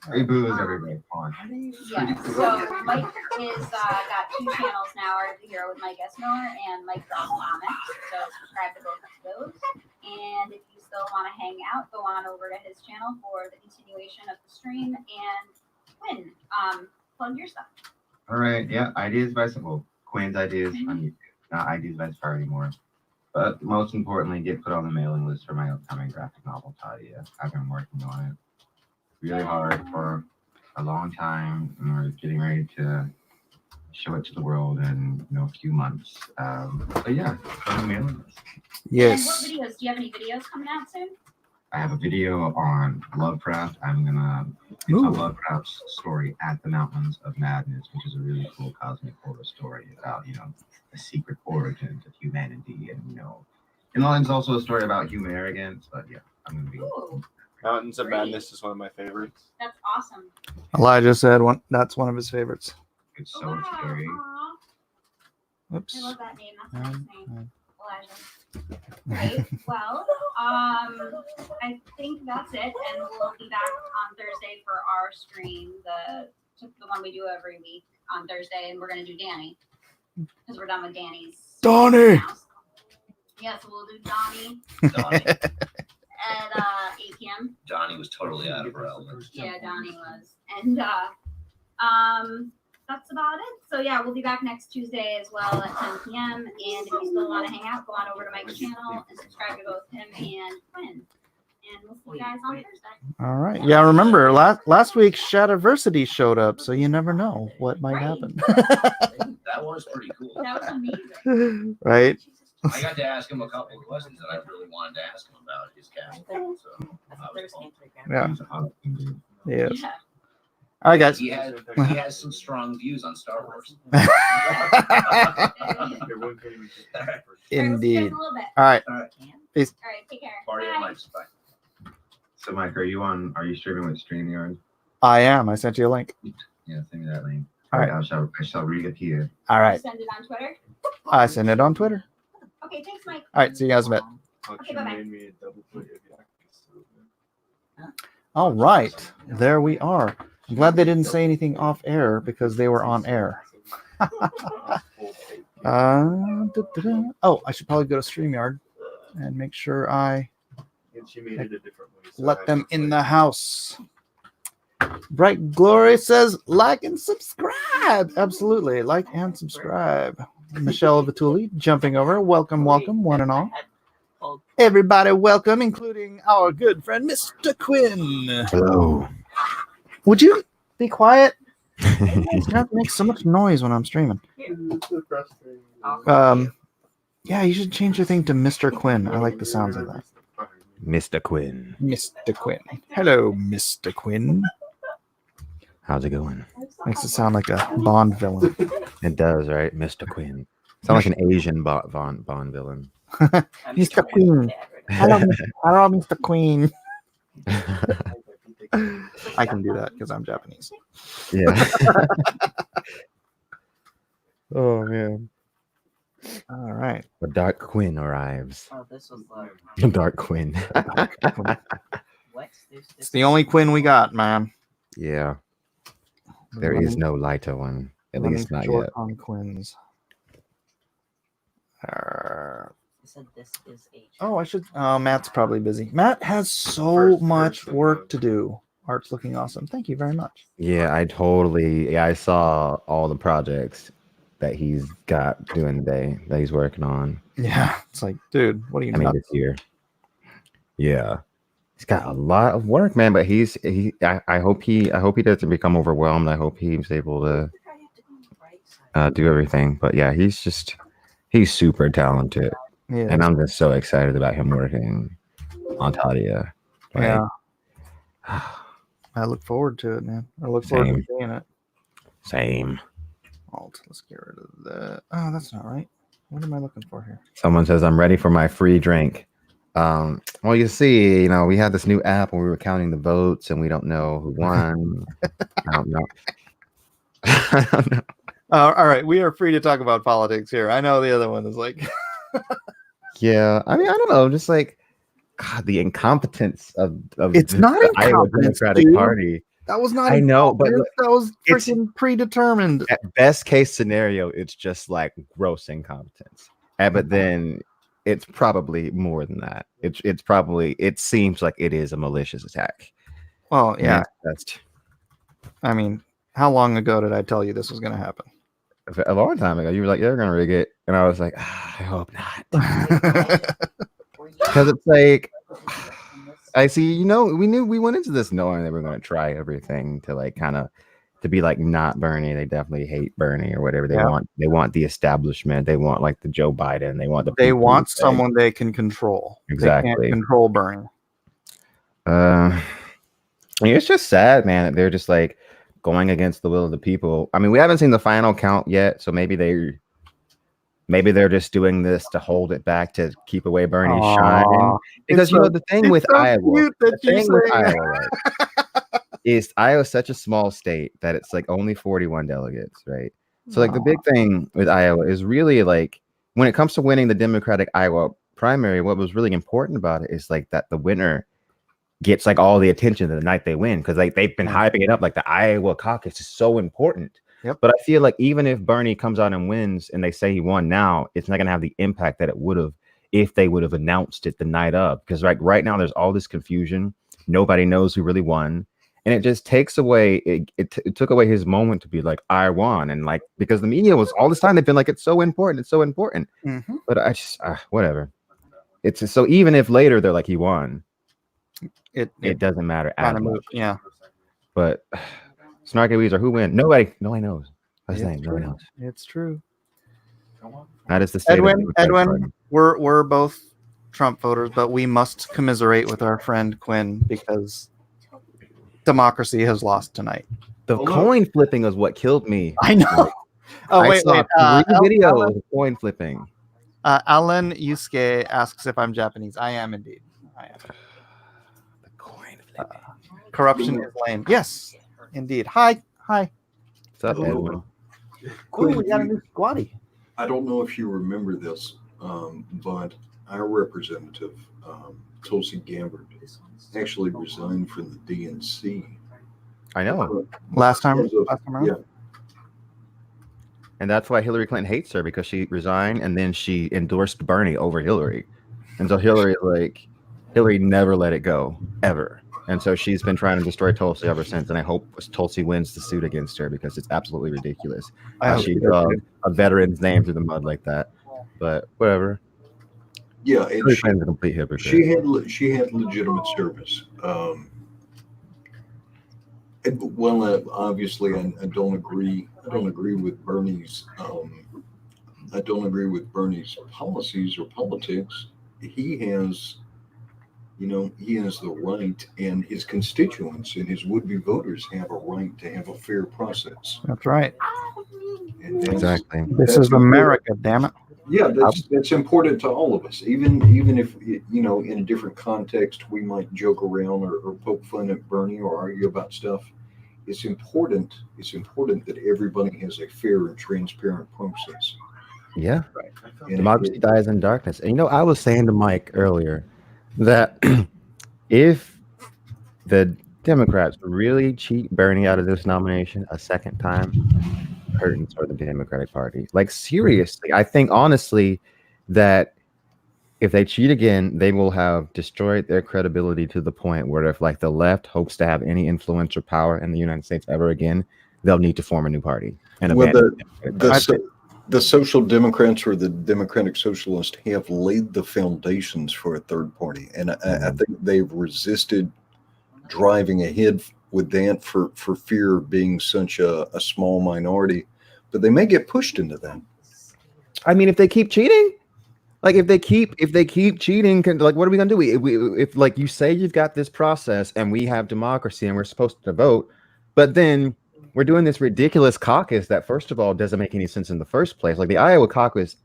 Free booze, everybody. Come on. Yeah. So Mike is got 2 channels now: Art of the Hero with Mike S. Miller and Mike Draws Comics. So subscribe to both of those. And if you still want to hang out, go on over to his channel for the continuation of the stream. And Quinn, plug your stuff. All right, yeah, Ideas by Quinn's Ideas on YouTube. Not Ideas by Far anymore. But most importantly, get put on the mailing list for my upcoming graphic novel, Tadia. I've been working on it really hard for a long time, and we're getting ready to show it to the world in a few months. But yeah, put on the mailing list. Yes. And what videos? Do you have any videos coming out soon? I have a video on Lovecraft. It's a Ooh. Lovecraft story at the Mountains of Madness, which is a really cool cosmic horror story about, the secret origins of humanity. And it's also a story about human arrogance, but yeah, I'm going to be. Ooh, Mountains of Madness is one of my favorites. that's awesome. Elijah said that's one of his favorites. It's so Wow, scary. aw. Oops. I love that name. That's a nice name. Elijah. Uh, Great. Well, I think that's it, and we'll be back on Thursday for our stream, the one we do every week on Thursday, and we're gonna do Danny because we're done with Danny's. Donnie! house. Yeah, so we'll do Donnie Donnie, at 8 p.m. Donnie was totally out of her element. Yeah, Donnie was, and that's about it. So yeah, we'll be back next Tuesday as well at 10 p.m. And if you still want to hang out, go on over to Mike's channel and subscribe to both him and Quinn. And we'll see you guys on Thursday. All right. Yeah, remember last week Shadiversity showed up, so you never know what might happen. That was pretty cool. That was amazing. Right? I got to ask him a couple of questions that I really wanted to ask him about his cast. So I was pumped. Yeah. He's a hot dude. Yes. Yeah. All right, guys. He has some strong views on Star Wars. Everyone can even get that first. All right, we'll see you guys Indeed. in a little bit. All right. All right, take care. Party Bye. at Mike's. Bye. So, Mike, are you streaming with StreamYard? I am. I sent you a link. Yeah, send me that link. All right. I shall read it here. All right. Send it on Twitter. I sent it on Twitter. Okay, thanks, Mike. All right. See you guys in a bit. Okay, bye-bye. Made me a double plate of yakisoba. All right. There we are. I'm glad they didn't say anything off air because they were on air. Oh, I should probably go to StreamYard and make sure I and she made it a different way. So I Let them have to in play the it. house. Bright Glory says like and subscribe. Absolutely. Like and subscribe. Michelle Vituli jumping over. Welcome, welcome, one and all. Everybody, welcome, including our good friend, Mr. Quinn. Hello. Would you be quiet? You have to make so much noise when I'm streaming. It's so frustrating. Yeah, you should change your thing to Mr. Quinn. I like the sounds of that. Mr. Quinn. Mr. Quinn. Hello, Mr. Quinn. How's it going? Makes it sound like a Bond villain. It does, right? Mr. Quinn. Sound like an Asian Bond villain. Mr. Queen. Hello, hello, Mr. Queen. I can do that because I'm Japanese. Yeah. Oh, man. All right. The Dark Quinn arrives. Oh, this was the The Dark Quinn. what? It's the only Quinn we got, man. Yeah. There is no lighter one. At Running least not short yet. on Quinns. It said this is H. Oh, I should. Oh, Matt's probably busy. Matt has so much work to do. Art's looking awesome. Thank you very much. Yeah, I saw all the projects that he's got doing today that he's working on. Yeah, it's like, dude, what are you nuts? This year. Yeah. He's got a lot of work, man, but I hope he doesn't become overwhelmed. I hope he's able to do everything. But yeah, he's super talented. Yeah, And I'm just so excited about him working on Tadia. Like, yeah. I look forward to it, man. I look forward to Same. seeing it. Same. Alt. Let's get rid of that. Oh, that's not right. What am I looking for here? Someone says I'm ready for my free drink. Well, you see, we had this new app and we were counting the votes and we don't know who won. I don't know. I don't know. All right, we are free to talk about politics here. I know the other one is like, Yeah, I mean, I don't know, just like God, the incompetence of It's not the Iowa incompetence, Democratic dude. Party. that was not. I know, but incompetence, that was it's- freaking predetermined. At best case scenario, it's just like gross incompetence. But then it's probably more than that. It's probably, it seems like it is a malicious attack. Well, yeah. That's I mean, how long ago did I tell you this was going to happen? a long time ago. You were like, they're gonna rig it, and I was like, I hope not, because it's like, I see. We went into this knowing that we are going to try everything to like kind of to be like not Bernie. They definitely hate Bernie or whatever. They want the establishment. They want like the Joe Biden. They want They people want who say- someone they can control. They Exactly. can't control Bernie. It's just sad, man, that they're just like going against the will of the people. I mean, we haven't seen the final count yet, so maybe they're just doing this to hold it back to keep away Bernie's shine. Aw, Because it's so- the thing it's with so Iowa, cute that the you're thing with saying that. Iowa, right, is Iowa's such a small state that it's like only 41 delegates, right? So like the big thing with Iowa is really like when it comes to winning the Democratic Iowa primary, what was really important about it is like that the winner gets like all the attention the night they win, because like they've been hyping it up like the Iowa caucus is so important. Yep. But I feel like even if Bernie comes out and wins and they say he won now, it's not gonna have the impact that it would have if they would have announced it the night of. Because like right now there's all this confusion. Nobody knows who really won. And it just takes away, it took away his moment to be like, I won. And like, because the media was all this time, they've been like, it's so important. It's so important. Mhm. But I just, whatever. It's just, so even if later they're like, he won, It it doesn't matter kind as of much. moved. Yeah. But Snarky Weezer, who win? Nobody knows. That's the It's thing. Nobody true. knows. It's true. That is the state of the Democratic Party. Edwin, we're both Trump voters, but we must commiserate with our friend Quinn because democracy has lost tonight. The coin flipping is what killed me. I know. Oh I wait, saw wait. 3 videos of coin flipping. Alan Yusuke asks if I'm Japanese. I am indeed. I am. The coin flipping. Corruption is lame. Yes, indeed. Hi. What's up, Hello. Edwin? Cool. We got a new squatty. I don't know if you remember this, but our representative, Tulsi Gabbard, actually resigned from the DNC. I know. Last time Because of- around? yeah, And that's why Hillary Clinton hates her, because she resigned and then she endorsed Bernie over Hillary. And so Hillary is like, Hillary never let it go ever, and so she's been trying to destroy Tulsi ever since. And I hope Tulsi wins the suit against her because it's absolutely ridiculous I how hope she she does dragged too. a veteran's name through the mud like that. But whatever. Yeah, and Hillary Clinton's a complete hypocrite. she had legitimate service. Obviously, I don't agree. I don't agree with Bernie's. I don't agree with Bernie's policies or politics. He has, he has the right, and his constituents and his would-be voters have a right to have a fair process. That's right. And that's- Exactly. This that's is important. America, damn it. Yeah, that's important to all of us. Even if in a different context we might joke around or poke fun at Bernie or argue about stuff. It's important. It's important that everybody has a fair and transparent process. Yeah. And Democracy dies in darkness. And I was saying to Mike earlier that if the Democrats really cheat Bernie out of this nomination a second time, curtains for the Democratic Party. Like, seriously, I think honestly that if they cheat again, they will have destroyed their credibility to the point where if like the left hopes to have any influence or power in the United States ever again, they'll need to form a new party. And Well, abandon the Social Democrats or the Democratic Socialists have laid the foundations for a third party, and I think they've resisted driving ahead with that for fear of being such a small minority, but they may get pushed into that. I mean, if they keep cheating, like if they keep cheating, like what are we gonna do? If like you say you've got this process and we have democracy and we're supposed to vote, but then we're doing this ridiculous caucus that first of all doesn't make any sense in the first place. Like the Iowa caucus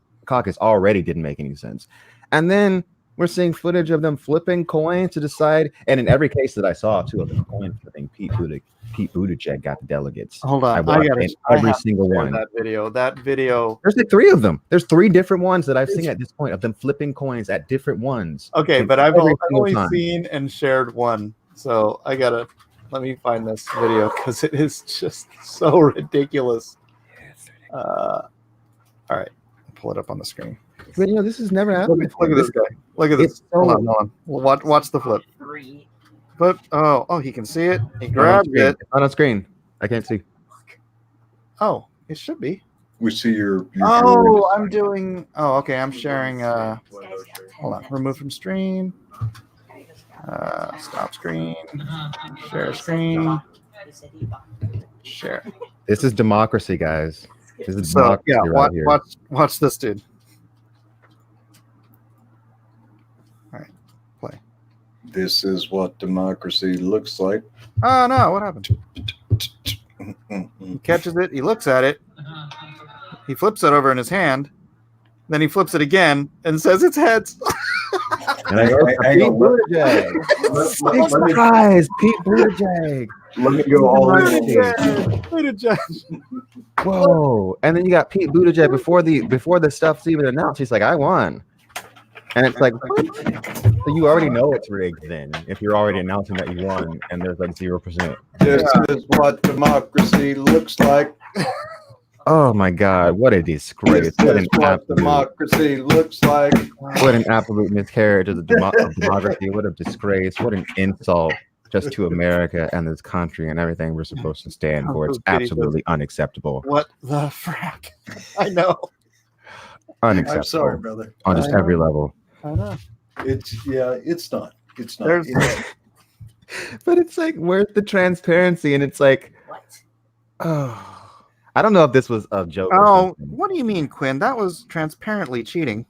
already didn't make any sense, and then we're seeing footage of them flipping coins to decide. And in every case that I saw, too, of them coin flipping, Pete Buttigieg got the delegates. Hold on. watched every single one. That video. There's like 3 of them. There's 3 different ones that I've seen at this point of them flipping coins at different ones. Okay, And but I've every only single time. seen and shared one. So let me find this video because it is just so ridiculous. All right. I'll pull it up on the screen. But this has never happened. Look at this guy. Look at this. It's so- Hold on. Watch the flip. 3. Flip. Oh, he can see it. He grabs it. It's not on screen. I can't see. Oh, it should be. We see your Oh, I'm doing. Oh, okay. I'm sharing. Hold on. Remove from stream. Stop screen. Share screen. Share. This is democracy, guys. This is So democracy yeah, right here. watch this dude. All right, play. This is what democracy looks like. Oh no, what happened? He catches it. He looks at it. He flips it over in his hand. Then he flips it again and says it's heads. And I go, Hang Pete on, Buttigieg. Big surprise, Pete Buttigieg. Let me go all Way in. to judge. Whoa! And then you got Pete Buttigieg before the stuff's even announced. He's like, "I won," and it's like, what? So you already know it's rigged. Then, if you're already announcing that you won, and there's like 0%. This is what democracy looks like. Oh my God! What a disgrace! This What is an what absolute, democracy looks like. what an absolute miscarriage of the of democracy! What a disgrace! What an insult just to America and this country and everything we're supposed to stand for. It's absolutely unacceptable. What the frack? I know. Unacceptable. I'm sorry, brother. On just every level. I know. It's not. It's not. There's- But it's like, where's the transparency? And it's like, What? oh, I don't know if this was a joke. or Oh, something. what do you mean, Quinn? That was transparently cheating.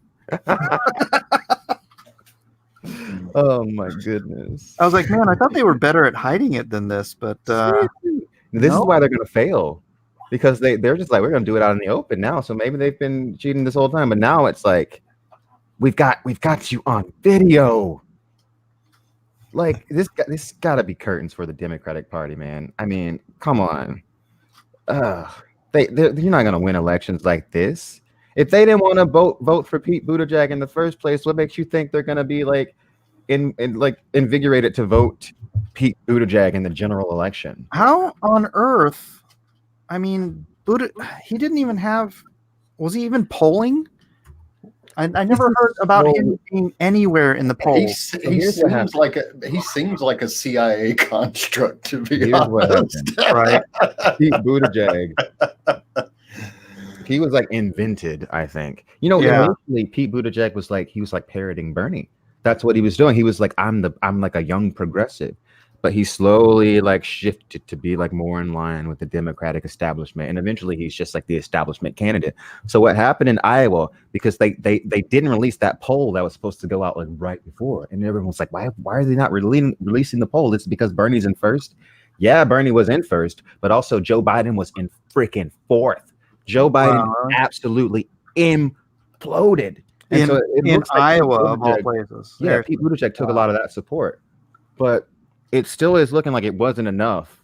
Oh my goodness. I was like, man, I thought they were better at hiding it than this, but This no. is why they're gonna fail. Because they're just like, we're gonna do it out in the open now. So maybe they've been cheating this whole time, but now it's like, we've got you on video. Like this gotta be curtains for the Democratic Party, man. I mean, come on. You're not gonna win elections like this. If they didn't want to vote for Pete Buttigieg in the first place, what makes you think they're gonna be like invigorated to vote Pete Buttigieg in the general election? how on earth? I mean, he didn't even have. Was he even polling? I never heard about Well, him being anywhere in the polls. He here's what seems like a CIA construct, to be Here's what honest. Right. Pete Buttigieg, he was like invented, I think. You know, Yeah. initially Pete Buttigieg was like parroting Bernie. That's what he was doing. He was like, I'm like a young progressive. But he slowly like shifted to be like more in line with the Democratic establishment, and eventually he's just like the establishment candidate. So what happened in Iowa, because they didn't release that poll that was supposed to go out like right before, and everyone was like, why are they not releasing the poll? It's because Bernie's in first. Yeah, Bernie was in first, but also Joe Biden was in freaking fourth. Joe Biden absolutely imploded. And In, so it in looks like Iowa, of all Buttigieg- places. yeah, There's- Pete Buttigieg took a lot of that support, but it still is looking like it wasn't enough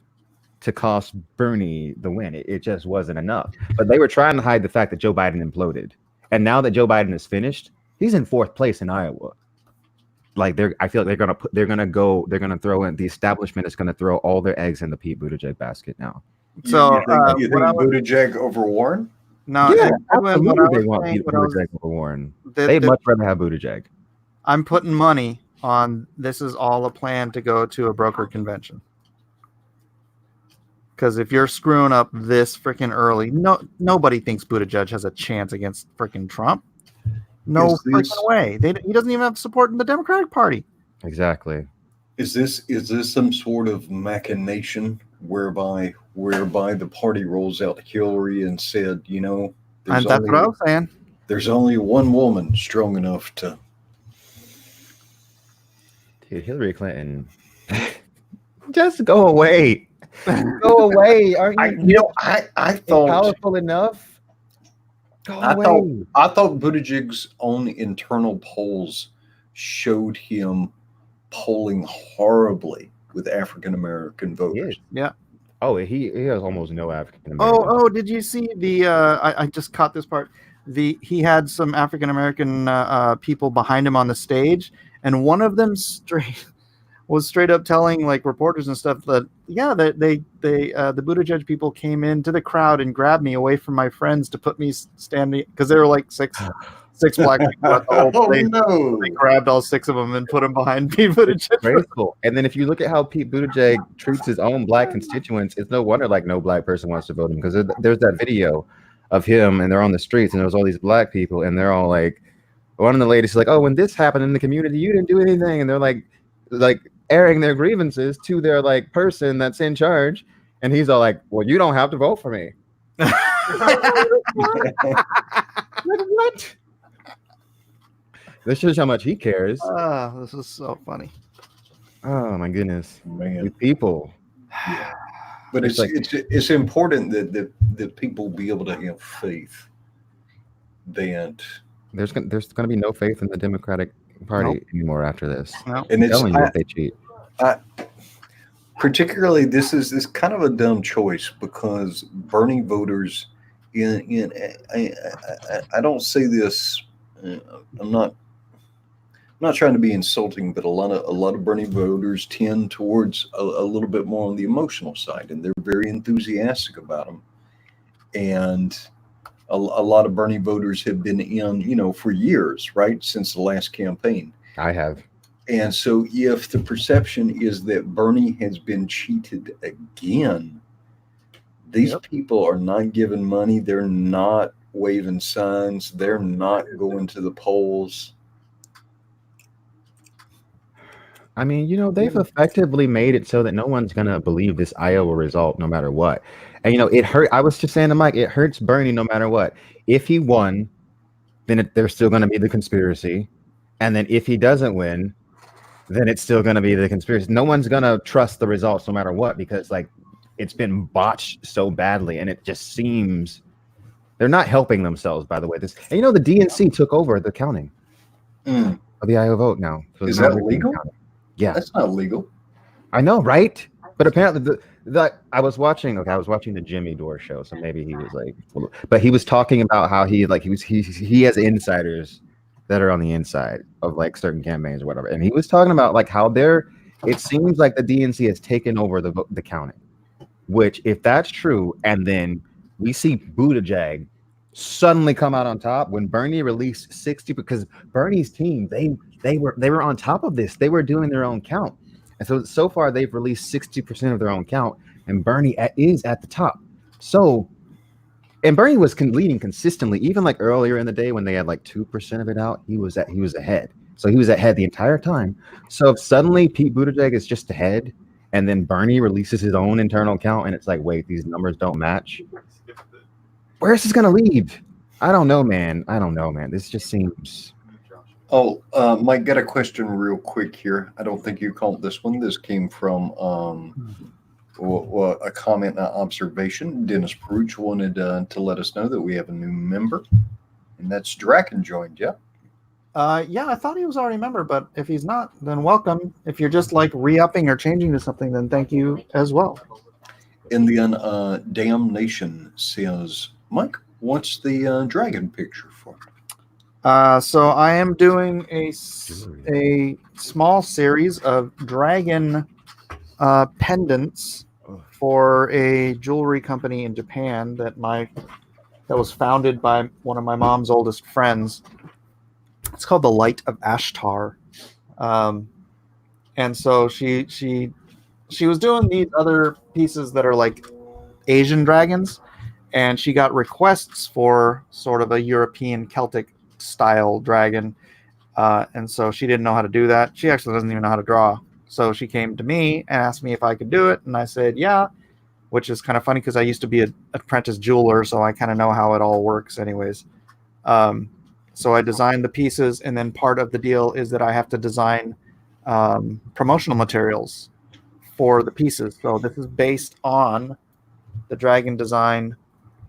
to cost Bernie the win. It just wasn't enough. But they were trying to hide the fact that Joe Biden imploded, and now that Joe Biden is finished, he's in fourth place in Iowa. Like I feel like they're gonna throw in the establishment is gonna throw all their eggs in the Pete Buttigieg basket now. So you think Buttigieg over Warren? no, Yeah, Edwin, what I absolutely, they was want saying- Pete what I was- Buttigieg over Warren. that- They'd that much rather have Buttigieg. I'm putting money on this is all a plan to go to a broker convention. Because if you're screwing up this freaking early, nobody thinks Buttigieg has a chance against freaking Trump. No Is this- freaking way. He doesn't even have support in the Democratic Party. Exactly. Is this some sort of machination whereby the party rolls out Hillary and said, you know, And that's what I was saying. there's only one woman strong enough to. Dude, Hillary Clinton. Just go away. Go away. Aren't you I thought powerful enough? Go I away. thought Buttigieg's own internal polls showed him polling horribly with African American voters. Yeah. Oh, he has almost no African American. Oh, did you see the? I just caught this part. He had some African American people behind him on the stage, and one of them was straight up telling like reporters and stuff that the Buttigieg people came into the crowd and grabbed me away from my friends to put me standing because there were like six black people at the whole Oh place. no! They grabbed all six of them and put them behind Pete Buttigieg. Graceful. And then if you look at how Pete Buttigieg treats his own black constituents, it's no wonder like no black person wants to vote him, because there's that video of him and they're on the streets and there's all these black people and they're all like, one of the ladies is like, oh, when this happened in the community, you didn't do anything, and they're like airing their grievances to their like person that's in charge, and he's all like, well, you don't have to vote for me. What? This shows how much he cares. This is so funny. Oh my goodness, Man. you people. But It's it's important that people be able to have faith that, There's gonna be no faith in the Democratic Party anymore after this. No. and I'm it's telling you, if they cheat. particularly this is kind of a dumb choice because Bernie voters I don't say this. I'm not trying to be insulting, but a lot of Bernie voters tend towards a little bit more on the emotional side, and they're very enthusiastic about them. And a lot of Bernie voters have been in, for years, right, since the last campaign. I have. And so if the perception is that Bernie has been cheated again, these people are not giving money. They're not waving signs. They're not going to the polls. I mean, they've effectively made it so that no one's gonna believe this Iowa result, no matter what. And it hurt. I was just saying to Mike, it hurts Bernie no matter what. If he won, then there's still gonna be the conspiracy, and then if he doesn't win, then it's still gonna be the conspiracy. No one's gonna trust the results no matter what, because it's been botched so badly, and it just seems they're not helping themselves. By the way, and the DNC took over the counting of the Iowa vote now. So Is now that they're being legal? counted. Yeah, That's not legal. I know, right? But apparently, I was watching the Jimmy Dore show, so maybe he was but he was talking about how he has insiders that are on the inside of certain campaigns or whatever, and he was talking about how it seems like the DNC has taken over the counting, which if that's true, and then we see Buttigieg suddenly come out on top when Bernie released 60, because Bernie's team, they were on top of this. They were doing their own count. And so far they've released 60% of their own count, and Bernie is at the top. So, and Bernie was leading consistently, even like earlier in the day when they had like 2% of it out, he was ahead. So he was ahead the entire time. So if suddenly Pete Buttigieg is just ahead, and then Bernie releases his own internal count, and it's like, wait, these numbers don't match. Where's this gonna lead? I don't know, man. This just seems. Oh, Mike, got a question real quick here. I don't think you called this one. This came from a comment, an observation. Dennis Peruch wanted to let us know that we have a new member, and that's Draken joined. Yeah. Yeah, I thought he was already a member, but if he's not, then welcome. If you're just like re-upping or changing to something, then thank you as well. And then Damnation says, Mike, what's the dragon picture for? So I am doing a small series of dragon pendants for a jewelry company in Japan that was founded by one of my mom's oldest friends. It's called the Light of Ashtar, and so she was doing these other pieces that are like Asian dragons, and she got requests for sort of a European Celtic style dragon, and so she didn't know how to do that. She actually doesn't even know how to draw, so she came to me and asked me if I could do it, and I said yeah, which is kind of funny because I used to be an apprentice jeweler, so I kind of know how it all works anyways. So I designed the pieces, and then part of the deal is that I have to design promotional materials for the pieces. So this is based on the dragon design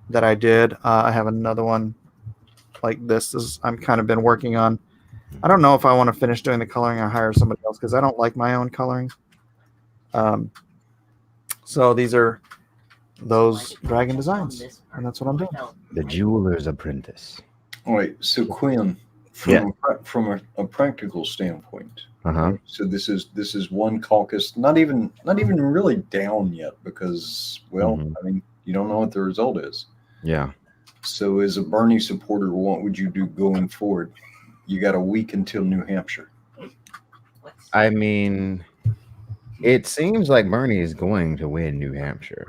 that I did. I have another one like this. I'm kind of been working on. I don't know if I want to finish doing the coloring or hire somebody else because I don't like my own coloring. So these are those dragon designs, and that's what I'm doing. The jeweler's apprentice. All right, so Quinn, from a practical standpoint, so this is one caucus, not even really down yet because, well, I mean, you don't know what the result is. Yeah. So as a Bernie supporter, what would you do going forward? You got a week until New Hampshire. I mean, it seems like Bernie is going to win New Hampshire.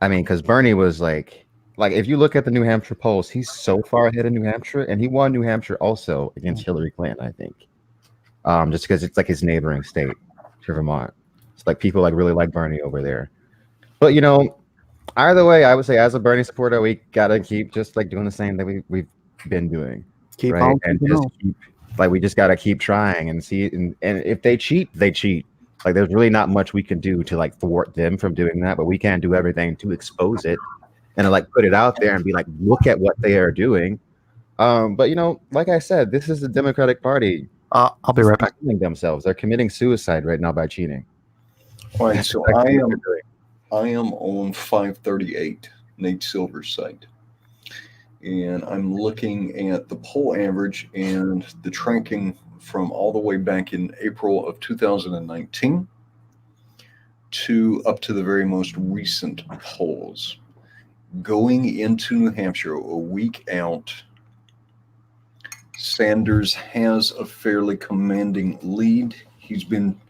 I mean, because Bernie was like if you look at the New Hampshire polls, he's so far ahead of New Hampshire, and he won New Hampshire also against Hillary Clinton, I think. Just because it's like his neighboring state to Vermont. It's like people like really like Bernie over there. But either way, I would say as a Bernie supporter, we gotta keep just like doing the same that we've been doing. Keep right? on, And just keep we just gotta keep trying and see, and if they cheat, they cheat. Like there's really not much we can do to like thwart them from doing that, but we can't do everything to expose it and to like put it out there and be like, look at what they are doing. But like I said, this is the Democratic Party. I'll be right back. Themselves, they're committing suicide right now by cheating. All right, so I am on 538, Nate Silver's site, and I'm looking at the poll average and the tracking from all the way back in April of 2019 to up to the very most recent polls. Going into New Hampshire, a week out, Sanders has a fairly commanding lead. He's been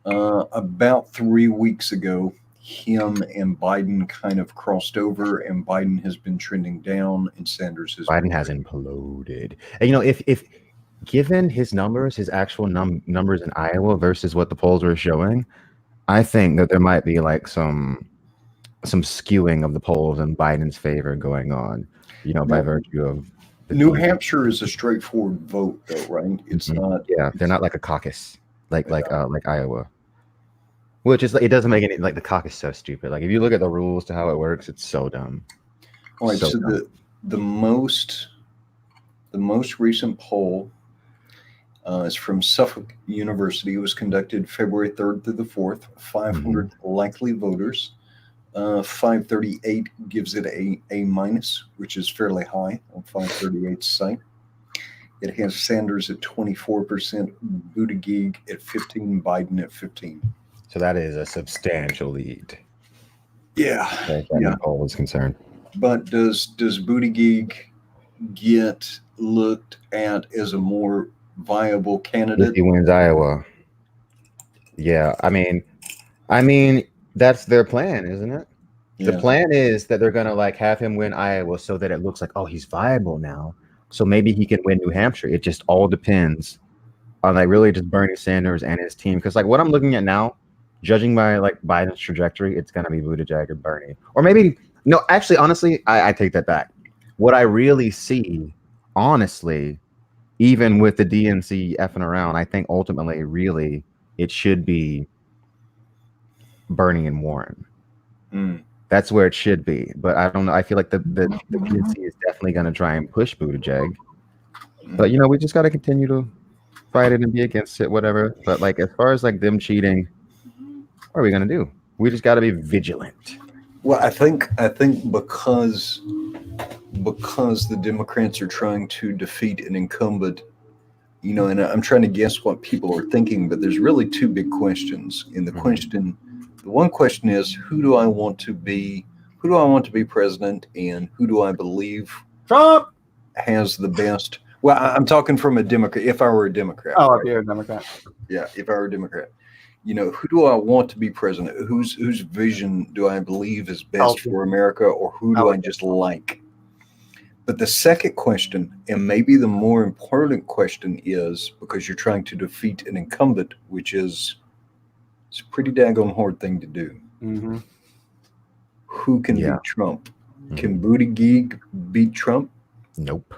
about 3 weeks ago, him and Biden kind of crossed over, and Biden has been trending down, and Sanders has. Biden has imploded. And if given his numbers, his actual numbers in Iowa versus what the polls were showing, I think that there might be like some skewing of the polls in Biden's favor going on, by virtue of New Hampshire is a straightforward vote, though, right? It's not. Yeah, they're not like a caucus, like Iowa, which is it doesn't make any the caucus so stupid. Like if you look at the rules to how it works, it's so dumb. All right, so the most recent poll is from Suffolk University. It was conducted February 3rd through the 4th. 500 likely voters. 538 gives it a minus, which is fairly high on 538's site. It has Sanders at 24%, Buttigieg at 15%, Biden at 15%. So that is a substantial lead. Yeah. As far as poll is concerned. But does Buttigieg get looked at as a more viable If candidate? he wins Iowa. Yeah, I mean that's their plan, isn't it? The Yeah. plan is that they're gonna like have him win Iowa so that it looks like, oh, he's viable now. So maybe he can win New Hampshire. It just all depends on like really just Bernie Sanders and his team. Because like what I'm looking at now, judging by like Biden's trajectory, it's gonna be Buttigieg or Bernie. Or maybe no, actually, honestly, I take that back. What I really see, honestly, even with the DNC effing around, I think ultimately, really, it should be Bernie and Warren. Mm. That's where it should be. But I don't know. I feel like the DNC is definitely going to try and push Buttigieg. But, you know, we just got to continue to fight it and be against it, whatever. But, like, as far as, like, them cheating, what are we going to do? We just got to be vigilant. Well, I think because the Democrats are trying to defeat an incumbent, you know, and I'm trying to guess what people are thinking, but there's really two big questions. And the one question is, who do I want to be president, and who do I believe Trump. has the best? Well, I'm talking from a Democrat. If I were a Democrat, Oh, right? if you're a Democrat. Yeah, if I were a Democrat, you know, who do I want to be president? Whose vision do I believe is best for America, or who do I just like? But the second question, and maybe the more important question, is because you're trying to defeat an incumbent, which is it's a pretty daggone hard thing to do. Mm-hmm. Who can Yeah. beat Trump? Can Buttigieg beat Trump? Nope.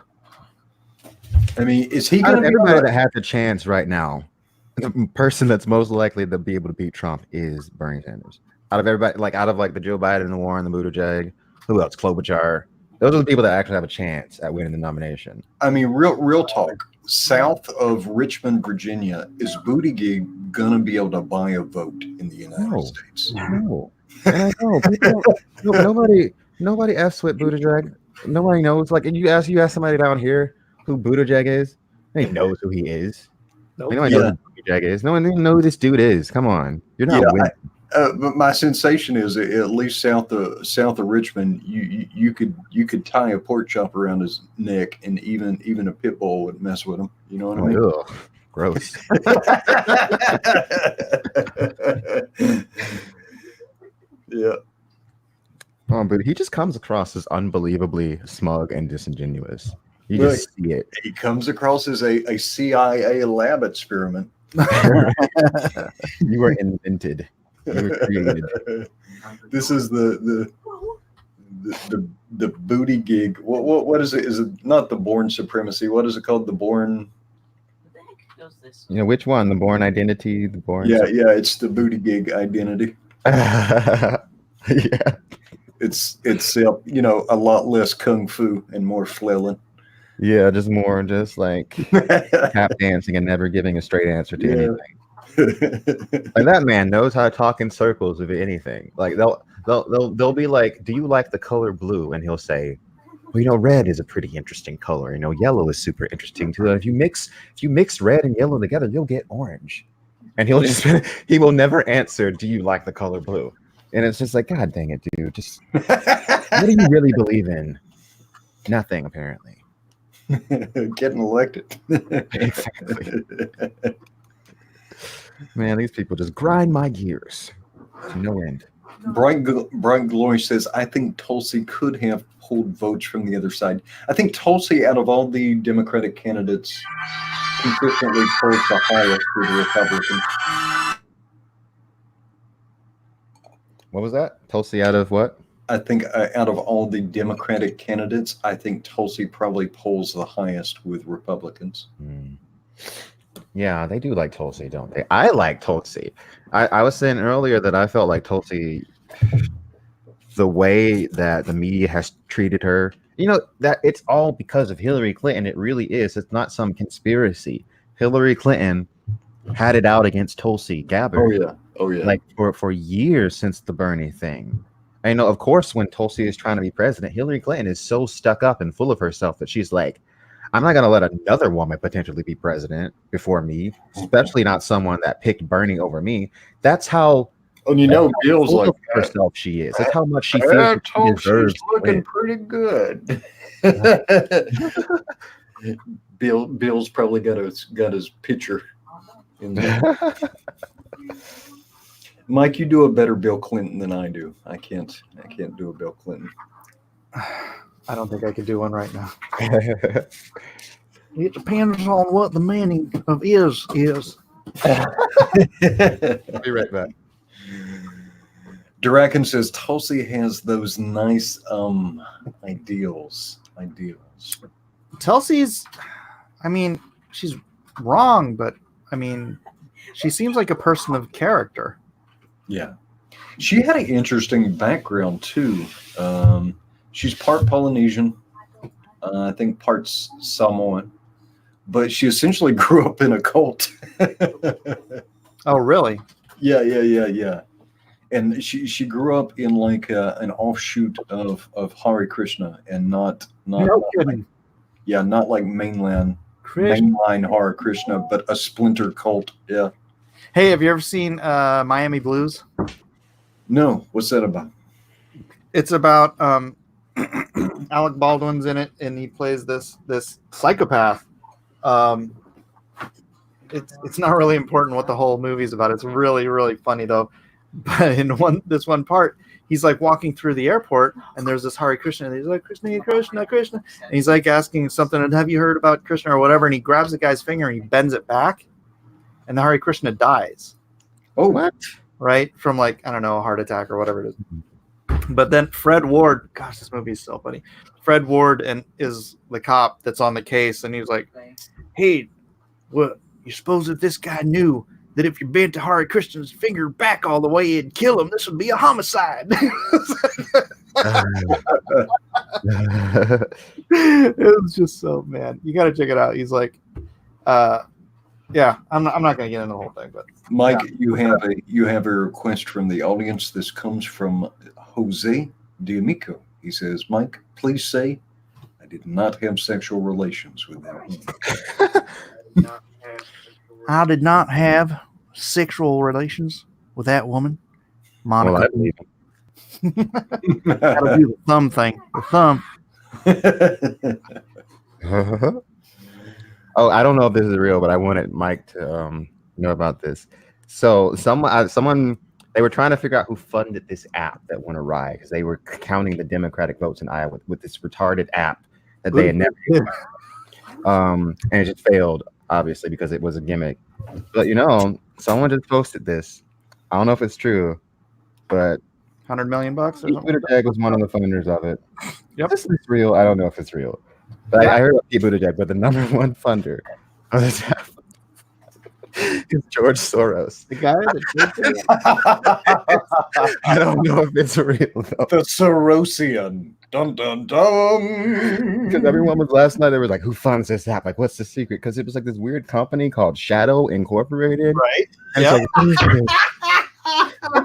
I mean, is he Out going of to be everybody able that to- has a chance right now, the person that's most likely to be able to beat Trump is Bernie Sanders. Out of everybody, out of the Joe Biden, the Warren, the Buttigieg, who else? Klobuchar. Those are the people that actually have a chance at winning the nomination. I mean, real talk. South of Richmond, Virginia, is Buttigieg going to be able to buy a vote in the United No. States? No, and I know people, nobody f's with Buttigieg. Nobody knows. Like, and you ask somebody down here who Buttigieg is, they knows who he is. Nope. Nobody knows who Buttigieg is. No one even knows who this dude is. Come on, you're not winning. But my sensation is at least south of Richmond, you could tie a pork chop around his neck, and even a pit bull would mess with him. You know what I mean? Ugh, gross. Yeah. But he just comes across as unbelievably smug and disingenuous. You Look, just see it. He comes across as a CIA lab experiment. You were invented. You were created. This is the Buttigieg. What is it? Is it not the Born supremacy? What is it called? The Born. What the heck goes this? You know which one? The Born Identity. The Born. Yeah, it's the Buttigieg identity. Yeah. It's you know, a lot less kung fu and more flailing. Yeah, just more just like tap dancing and never giving a straight answer to anything. Like that man knows how to talk in circles with anything. Like they'll be like, "Do you like the color blue?" And he'll say, "Well, you know, red is a pretty interesting color. You know, yellow is super interesting too. If you mix red and yellow together, you'll get orange." And he will never answer, "Do you like the color blue?" And it's just like, God dang it, dude! Just what do you really believe in? Nothing, apparently. Getting elected. Exactly. Man, these people just grind my gears to no end. Brian Glory says, I think Tulsi could have pulled votes from the other side. I think Tulsi, out of all the Democratic candidates, consistently polls the highest for the Republicans. What was that? Tulsi out of what? I think out of all the Democratic candidates, I think Tulsi probably polls the highest with Republicans. Yeah, they do like Tulsi, don't they? I like Tulsi. I was saying earlier that I felt like Tulsi, the way that the media has treated her, you know, that it's all because of Hillary Clinton. It really is. It's not some conspiracy. Hillary Clinton had it out against Tulsi Gabbard. Oh yeah. Like for years since the Bernie thing. I know, of course, when Tulsi is trying to be president, Hillary Clinton is so stuck up and full of herself that she's like, I'm not going to let another woman potentially be president before me, especially not someone that picked Bernie over me. That's how And you know, Bill's Full like, of herself she is. That's how much she feels "I like she told deserves she's to looking win. pretty good." Bill's probably got his picture in there. Mike, you do a better Bill Clinton than I do. I can't do a Bill Clinton. I don't think I could do one right now. It depends on what the meaning of is. Be right back. Draken says Tulsi has those nice ideals. Tulsi's, I mean, she's wrong, but I mean, she seems like a person of character. Yeah. She had an interesting background too. She's part Polynesian, I think part Samoan, but she essentially grew up in a cult. Oh, really? Yeah. And she grew up in like an offshoot of Hare Krishna, and not No kidding. not like mainline Hare Krishna, but a splinter cult. Yeah. Hey, have you ever seen Miami Blues? No, what's that about? It's about Alec Baldwin's in it, and he plays this psychopath. It's not really important what the whole movie's about. It's really, really funny though. But in this one part, he's like walking through the airport, and there's this Hare Krishna, and he's like, Krishna, and he's like asking something, and have you heard about Krishna or whatever? And he grabs the guy's finger and he bends it back, and the Hare Krishna dies. Oh, what? Right? From like, I don't know, a heart attack or whatever it is. But then Fred Ward, gosh, this movie is so funny. Fred Ward is the cop that's on the case, and he was like, hey, what, you suppose if this guy knew that if you bent the Hare Krishna's finger back all the way, it'd kill him, this would be a homicide. It was just so, man, you got to check it out. He's like, yeah, I'm not going to get into the whole thing, but Mike, yeah. you have a request from the audience. This comes from Jose D'Amico. He says, Mike, please say, I did not have sexual relations with that woman. I did not have sexual relations with that woman, Monica. Well, I believe Gotta do the thumb thing. The thumb. him. Oh, I don't know if this is real, but I wanted Mike to know about this. So someone they were trying to figure out who funded this app that went awry because they were counting the Democratic votes in Iowa with this retarded app that they had never used. And it just failed, obviously, because it was a gimmick. But someone just posted this. I don't know if it's true, but $100 million or something. Pete Buttigieg was one of the funders of it. Yep. This is real. I don't know if it's real. But I heard about Pete Buttigieg, but the number one funder of this app is George Soros. The guy that I don't know if it's real, though. The Sorosian. Dun, dun, dun. Because everyone was last night, they were like, who funds this app? Like, what's the secret? Because it was like this weird company called Shadow Incorporated. right? And Yeah. it's like, who is this?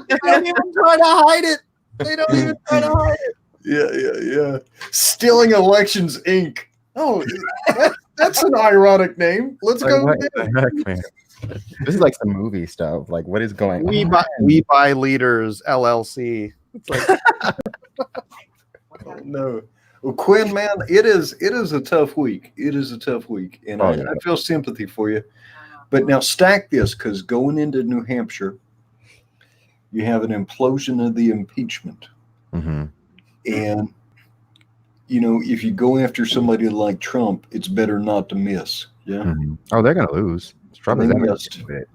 They don't even try to hide it. They don't even try to hide it. Yeah. Stealing Elections, Inc. Oh, that's an ironic name. Let's Like, go what with the it. heck, man? This is like some movie stuff. Like, what is going on? We buy leaders LLC. It's like, No. Well, Quinn, man, it is a tough week. It is a tough week. And Oh, I yeah. feel sympathy for you. But now stack this, because going into New Hampshire, you have an implosion of the impeachment. Mhm. And, if you go after somebody like Trump, it's better not to miss. Yeah. Mhm. Oh, they're gonna lose. Trump is They ever missed. it.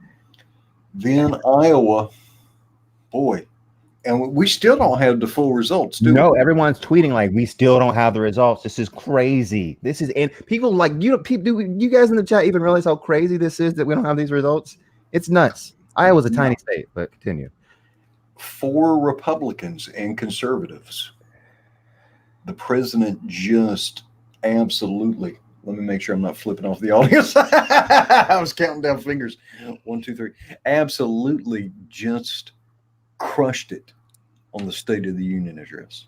Then Iowa, boy. And we still don't have the full results, do No, we? everyone's tweeting like we still don't have the results. This is crazy. This is and people like do you guys in the chat even realize how crazy this is that we don't have these results? It's nuts. Iowa's a tiny state, but continue. 4 Republicans and conservatives. The president just absolutely, let me make sure I'm not flipping off the audience. I was counting down fingers. 1, 2, 3. Absolutely just crushed it on the State of the Union address.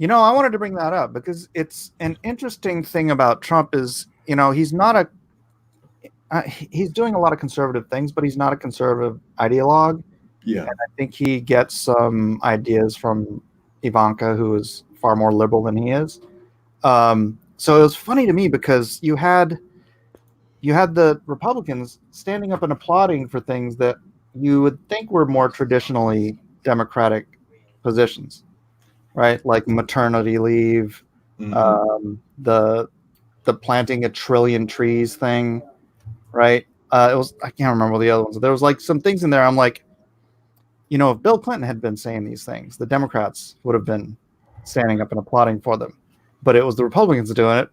I wanted to bring that up because it's an interesting thing about Trump is, he's not he's doing a lot of conservative things, but he's not a conservative ideologue. Yeah. I think he gets some ideas from Ivanka, who is far more liberal than he is. So it was funny to me because you had the Republicans standing up and applauding for things that you would think were more traditionally Democratic positions, right? Like maternity leave, the planting 1 trillion trees thing, right? It was, I can't remember the other ones. There was like some things in there. I'm like, if Bill Clinton had been saying these things, the Democrats would have been standing up and applauding for them. But it was the Republicans doing it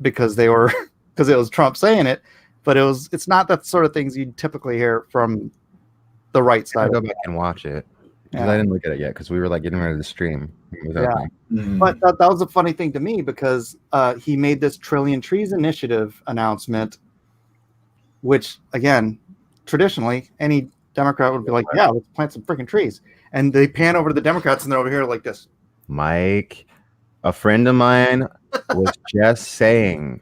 because it was Trump saying it. But it's not that sort of things you'd typically hear from the right I side. go back and watch it because Yeah. I didn't look at it yet because we were like getting ready to stream. But that was a funny thing to me because he made this Trillion Trees Initiative announcement, which, again, traditionally, any Democrat would be like, yeah, let's plant some freaking trees. And they pan over to the Democrats and they're over here like this. Mike, a friend of mine was just saying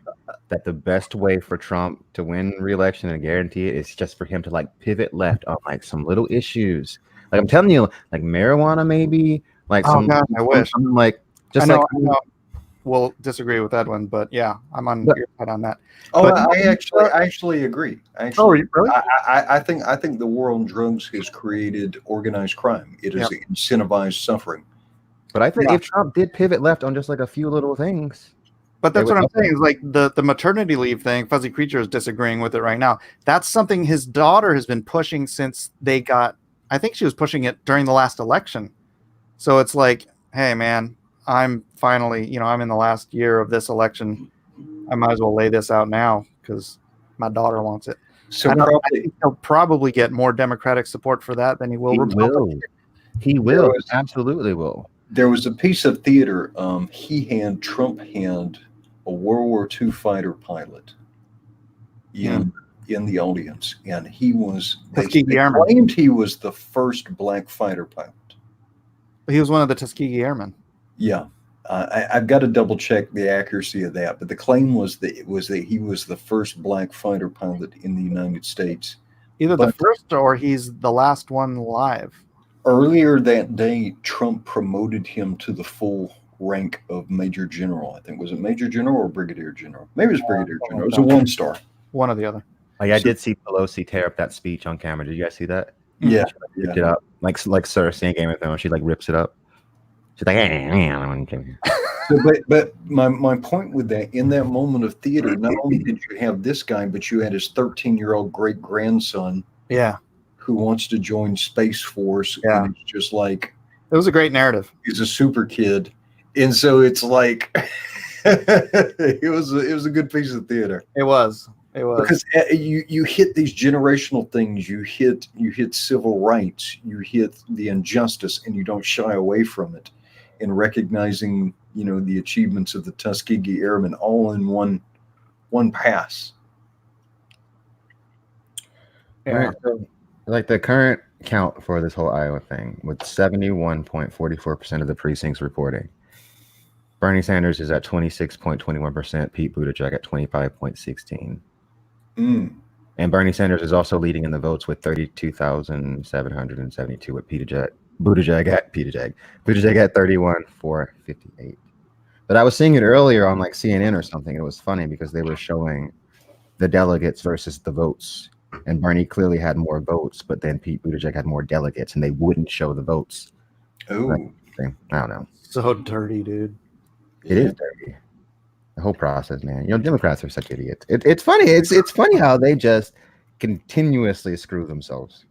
that the best way for Trump to win re-election and guarantee it is just for him to like pivot left on like some little issues. Like I'm telling you, like marijuana maybe, like Oh, God, I wish. something like I just know, like I know. We'll disagree with Edwin, but yeah, I'm on your side on that. Oh, But- I actually agree. Oh, really? I think the war on drugs has created organized crime. It has incentivized suffering. But I think Yeah. if Trump did pivot left on just like a few little things, But that's They what would I'm saying is like the maternity leave thing. Fuzzy Creature is disagreeing with it right now. That's something his daughter has been pushing since they got. I think she was pushing it during the last election. So it's like, hey man, I'm finally, I'm in the last year of this election. I might as well lay this out now because my daughter wants it. So I probably think he'll probably get more Democratic support for that than he will he Republican. will. He will. was- Absolutely will. there was a piece of theater. Trump had a World War II fighter pilot in the audience, and he was. They Tuskegee Airman. claimed he was the first black fighter pilot. He was one of the Tuskegee Airmen. Yeah, I've got to double check the accuracy of that, but the claim was that he was the first black fighter pilot in the United States. Either the But- first or he's the last one live. Earlier that day, Trump promoted him to the full rank of Major General. I think was it Major General or Brigadier General? Maybe it was Brigadier General. It was a 1-star. One or the other. Like I So- did see Pelosi tear up that speech on camera. Did you guys see that? Yeah, Ripped it up like Cersei in Game of Thrones. She like rips it up. She's like, but my point with that, in that moment of theater, not only did you have this guy, but you had his 13-year-old great grandson Yeah. who wants to join Space Force. Yeah. And it's just like It was a great narrative. he's a super kid, and so it's like it was a good piece of theater. It was. Because you hit these generational things, you hit civil rights, you hit the injustice, and you don't shy away from it. In recognizing, the achievements of the Tuskegee Airmen all in one pass. Yeah. Right, so, like the current count for this whole Iowa thing, with 71.44% of the precincts reporting. Bernie Sanders is at 26.21%, Pete Buttigieg at 25.16%. And Bernie Sanders is also leading in the votes with 32,772 with Buttigieg at 31,458. But I was seeing it earlier on like CNN or something. It was funny because they were showing the delegates versus the votes. And Bernie clearly had more votes, but then Pete Buttigieg had more delegates, and they wouldn't show the votes. Oh, Right. I don't know. So dirty, dude. It is dirty. The whole process, man. Democrats are such idiots. It's funny. It's funny how they just continuously screw themselves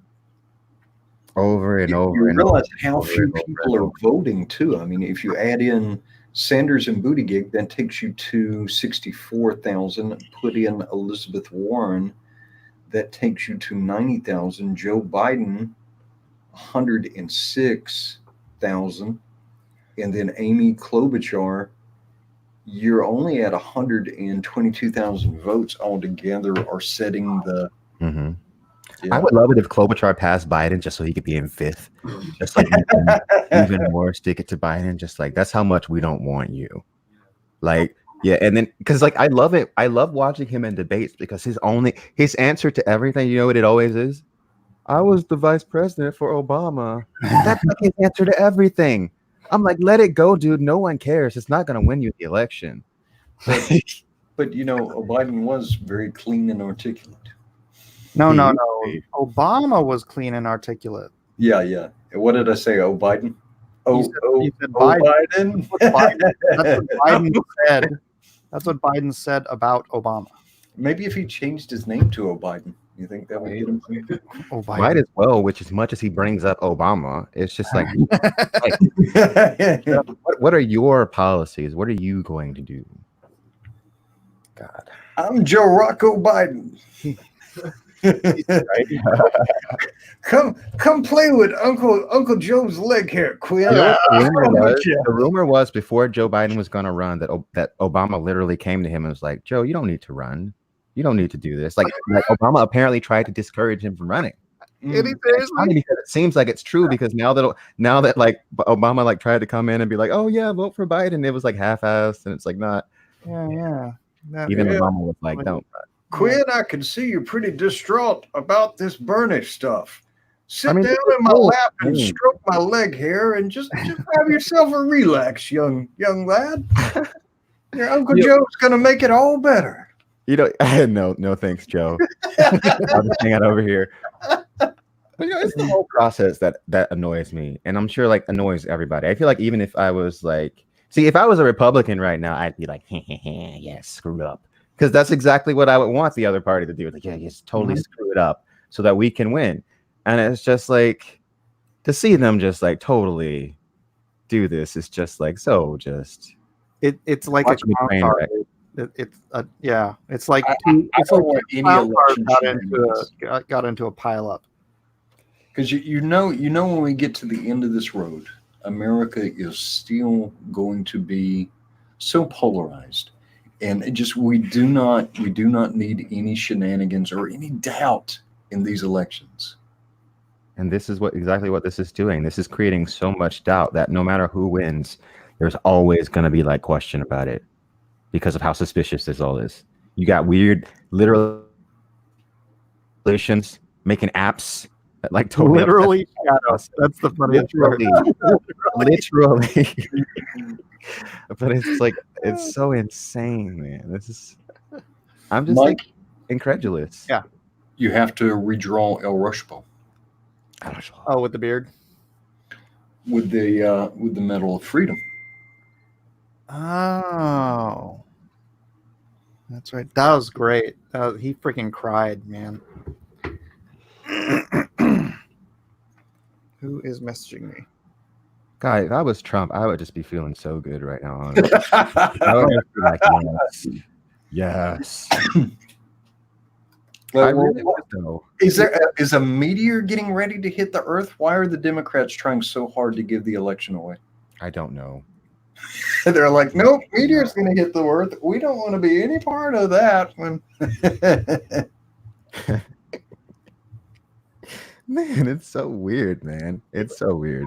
over and over. You and realize over how and few over and people over. are voting too. I mean, if you add in Sanders and Buttigieg, that takes you to 64,000. Put in Elizabeth Warren, that takes you to 90,000. Joe Biden, 106,000, and then Amy Klobuchar, you're only at 122,000 votes altogether are setting the. Mhm. Yeah. I would love it if Klobuchar passed Biden just so he could be in fifth. Just like even more, stick it to Biden. Just like that's how much we don't want you. Like, yeah, and then because like I love it. I love watching him in debates because his answer to everything, you know what it always is? I was the vice president for Obama. That's like his answer to everything. I'm like, let it go, dude. No one cares. It's not going to win you the election. But you know, Biden was very clean and articulate. No, He no, used no. to be. Obama was clean and articulate. Yeah, yeah. What did I say? Oh, Biden. Oh, You said oh, Biden. Biden. That's what Biden said. That's what Biden said about Obama. Maybe if he changed his name to O'Biden, you think that would get him? Oh, Biden. Might as well, which as much as he brings up Obama, it's just like, what are your policies? What are you going to do? God. I'm Joe Rocco Biden. Come play with Uncle Joe's leg hair, Quinn. You know what the rumor was? Yeah. The rumor was before Joe Biden was going to run that Obama literally came to him and was like, Joe, you don't need to run. You don't need to do this. Like Obama apparently tried to discourage him from running. It's funny because it seems like it's true because now that like Obama like tried to come in and be like, oh yeah, vote for Biden, it was like half-assed and it's like not. Yeah. Even Obama was like, don't. Quinn, I can see you're pretty distraught about this Bernie stuff. Sit I mean, down in my lap and stroke my leg hair and just have yourself a relax, young lad. Your Uncle Joe's gonna make it all better. You know, no thanks, Joe. I'll just hang out over here. But you know, it's the whole process that annoys me, and I'm sure like annoys everybody. I feel like even if I was like, if I was a Republican right now, I'd be like, yeah, screw up, because that's exactly what I would want the other party to do. Like, yeah, just totally screw it up so that we can win. And it's just like to see them just like totally do this is just like so just. It's like a Watch me clown train car. wreck. It's like I two don't want any clown cars election got into a pile up. because you know when we get to the end of this road, America is still going to be so polarized, and we do not need any shenanigans or any doubt in these elections. And this is exactly what this is doing. This is creating so much doubt that no matter who wins, there's always going to be like question about it because of how suspicious this all is. You got weird literal relations making apps that like totally Literally shadows. That's the funniest part. literally. But it's like it's so insane, man. I'm just Mike, like incredulous. Yeah. you have to redraw El Rushbo Oh, with the beard. with the Medal of Freedom. Oh, that's right. That was great. He freaking cried, man. Who is messaging me? God, if I was Trump, I would just be feeling so good right now. Honestly. I would just be like, yes. I really would, though. Is a meteor getting ready to hit the Earth? Why are the Democrats trying so hard to give the election away? I don't know. They're like, nope, meteor's going to hit the Earth. We don't want to be any part of that. Man, it's so weird, man. It's so weird.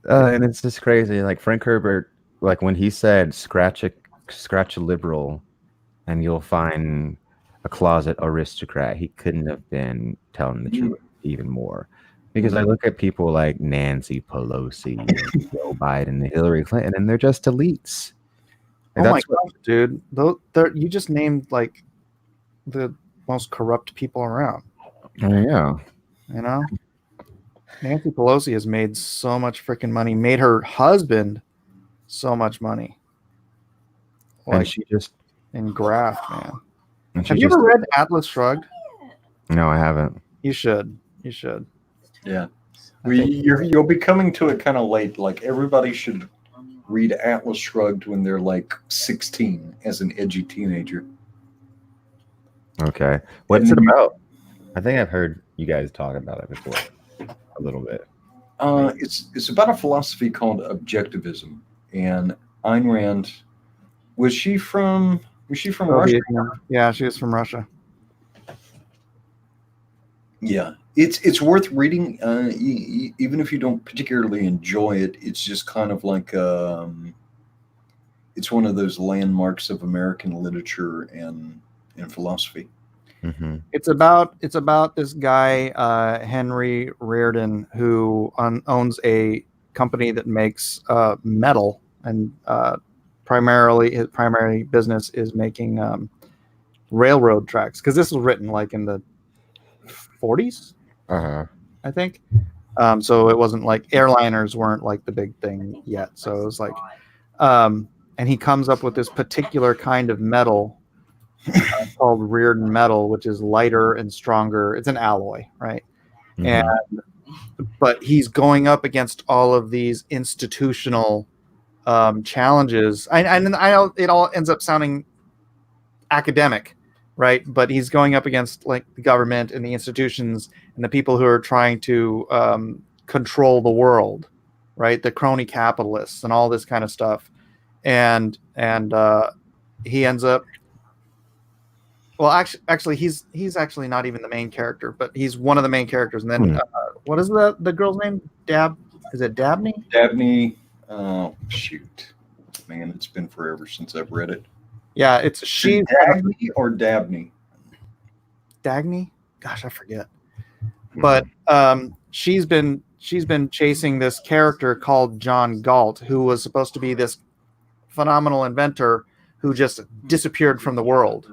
And it's just crazy. Like Frank Herbert, like when he said scratch a liberal and you'll find a closet aristocrat, he couldn't have been telling the truth even more. Because I look at people like Nancy Pelosi, and Joe Biden, and Hillary Clinton, and they're just elites. And Oh my that's what- god, dude! You just named like the most corrupt people around. yeah. You know, Nancy Pelosi has made so much freaking money. Made her husband so much money. And Like she just in graft, man. and she Have you just ever read Atlas Shrugged? No, I haven't. You should. You should. Yeah. You'll be coming to it kind of late. Like everybody should read Atlas Shrugged when they're like 16 as an edgy teenager. Okay. What's it about? I think I've heard you guys talk about it before a little bit. It's about a philosophy called objectivism. And Ayn Rand, was she from Russia? Yeah, she was from Russia. Yeah, it's worth reading, even if you don't particularly enjoy it. It's just kind of like it's one of those landmarks of American literature and philosophy. It's about this guy Henry Reardon who owns a company that makes metal, and primarily his primary business is making railroad tracks, because this was written like in the 40s, Uh-huh. I think. So it wasn't like airliners weren't like the big thing yet. So it was like, and he comes up with this particular kind of metal called Reardon metal, which is lighter and stronger. It's an alloy, right? Mhm. But he's going up against all of these institutional challenges. I know it all ends up sounding academic, right? But he's going up against like the government and the institutions and the people who are trying to control the world, right? The crony capitalists and all this kind of stuff. And he ends up. Well, actually, he's actually not even the main character, but he's one of the main characters. And then, what is the girl's name? Is it Dabney? Dabney. Shoot, man, it's been forever since I've read it. Yeah, it's she. Dabney or Dabney? Dagny? Gosh, I forget. But she's been chasing this character called John Galt, who was supposed to be this phenomenal inventor who just disappeared from the world.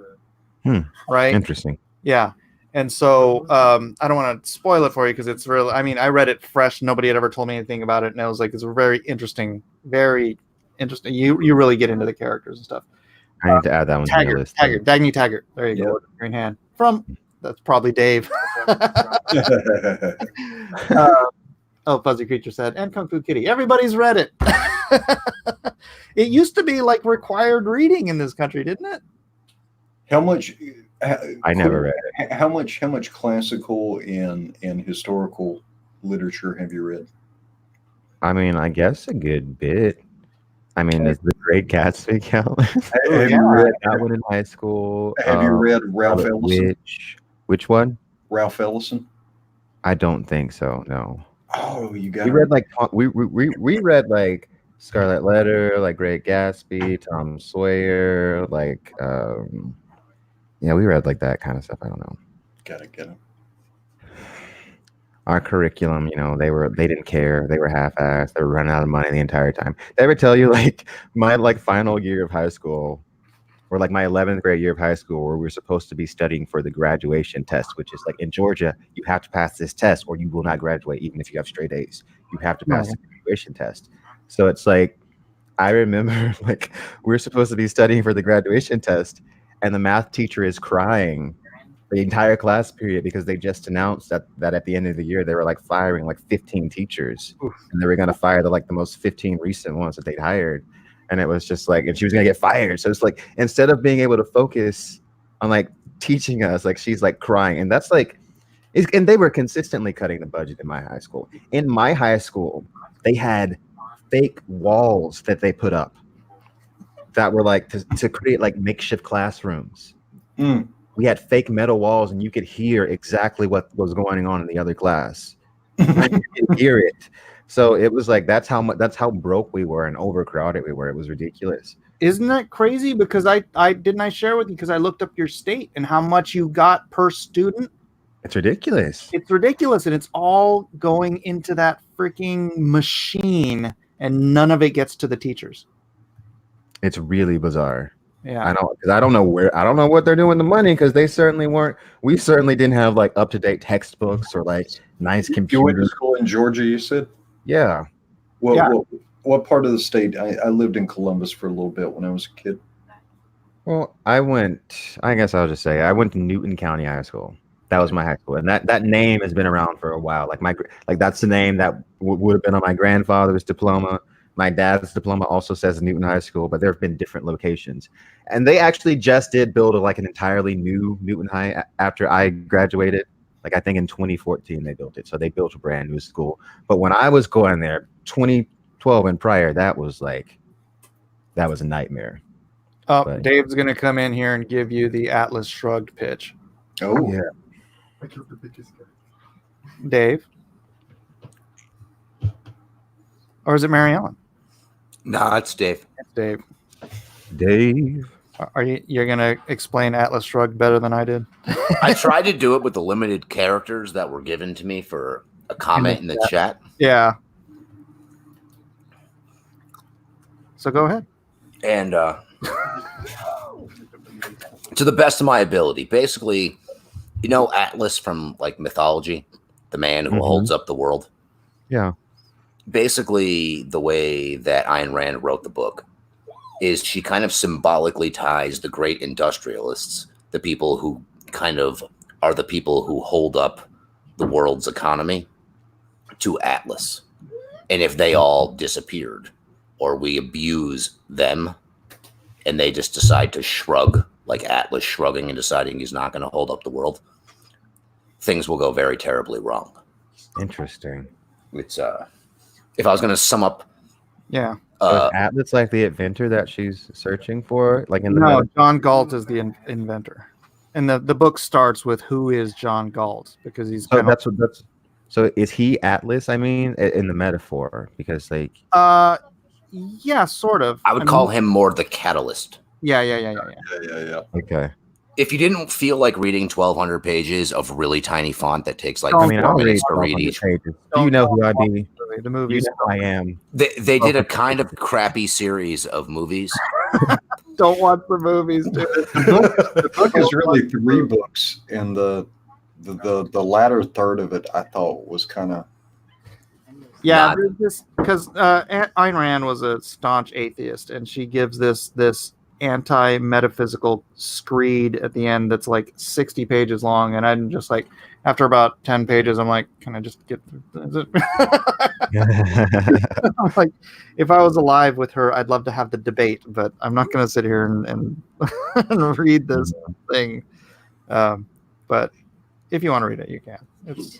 Right? Interesting. Yeah. And so I don't want to spoil it for you because it's really, I mean, I read it fresh. Nobody had ever told me anything about it. And I was like, it's very interesting. You really get into the characters and stuff. I need to add that one to the list. Dagny Taggart. There you go. Green Hand. That's probably Dave. Fuzzy Creature said, and Kung Fu Kitty. Everybody's read it. It used to be like required reading in this country, didn't it? How much? I never read it. How much classical and historical literature have you read? I mean, I guess a good bit. I mean, does The Great Gatsby count? Have you read that one in high school? Have you read Ralph Ellison? Which one? Ralph Ellison. I don't think so. No. Oh, you got. We read like we read like Scarlet Letter, like Great Gatsby, Tom Sawyer, like yeah, we read like that kind of stuff. I don't know. Got it. Our curriculum, they didn't care. They were half-assed. They were running out of money the entire time. Did I ever tell you like my final year of high school, or like my 11th grade year of high school, where we were supposed to be studying for the graduation test, which is like in Georgia, you have to pass this test or you will not graduate, even if you have straight A's. You have to pass the graduation test. So it's like, I remember like we were supposed to be studying for the graduation test, and the math teacher is crying the entire class period because they just announced that at the end of the year they were like firing like 15 teachers. Oof. And they were going to fire the most 15 recent ones that they'd hired. And it was just like, and she was going to get fired. So it's like, instead of being able to focus on like teaching us, like she's like crying. And that's like, and they were consistently cutting the budget in my high school. In my high school, they had fake walls that they put up that were like to create like makeshift classrooms. We had fake metal walls, and you could hear exactly what was going on in the other class. You could hear it. So it was like that's how broke we were and overcrowded we were. It was ridiculous. Isn't that crazy? Because I share with you because I looked up your state and how much you got per student. It's ridiculous. It's ridiculous, and it's all going into that freaking machine, and none of it gets to the teachers. It's really bizarre. Yeah, I know, because I don't know what they're doing with the money, because we certainly didn't have like up-to-date textbooks or like nice computers. You went to school in Georgia, you said? Yeah. What part of the state? I lived in Columbus for a little bit when I was a kid. Well, I guess I'll just say I went to Newton County High School. That was my high school, and that name has been around for a while. Like that's the name that would have been on my grandfather's diploma. My dad's diploma also says Newton High School, but there have been different locations. And they actually just did build an entirely new Newton High after I graduated. Like I think in 2014 they built it. So they built a brand new school. But when I was going there, 2012 and prior, that was a nightmare. But Dave's going to come in here and give you the Atlas Shrugged pitch. Oh, yeah. Dave? Or is it Mary Ellen? No, it's Dave. It's Dave. Dave. Are you're gonna explain Atlas Shrugged better than I did? I tried to do it with the limited characters that were given to me for a comment in the chat. Yeah. So go ahead. And to the best of my ability, basically, you know Atlas from like mythology, the man who holds up the world. Yeah. Basically, the way that Ayn Rand wrote the book is she kind of symbolically ties the great industrialists, the people who kind of are the people who hold up the world's economy, to Atlas. And if they all disappeared, or we abuse them, and they just decide to shrug, like Atlas shrugging and deciding he's not going to hold up the world, things will go very terribly wrong. Interesting. It's if I was going to sum up, Yeah. So is Atlas like the inventor that she's searching for? Like in the No, John Galt is the inventor, and the book starts with who is John Galt, because he's So that's. So is he Atlas? I mean, in the metaphor, because like. Yeah, sort of. I would call him more the catalyst. Yeah. Yeah. Okay. If you didn't feel like reading 1,200 pages of really tiny font that takes like I mean, 4 I'll minutes read to read 1200 each, pages. Do you know who I be? The You movies. know who I am. they did a kind of crappy series of movies. Don't watch the movies, dude. The book is really 3 books, and the latter third of it I thought was kind of. Yeah, just because Ayn Rand was a staunch atheist, and she gives this anti-metaphysical screed at the end that's like 60 pages long, and I'm just like, after about 10 pages, I'm like, can I just get through this? I'm like, if I was alive with her, I'd love to have the debate, but I'm not going to sit here and read this thing. But if you want to read it, you can. It's,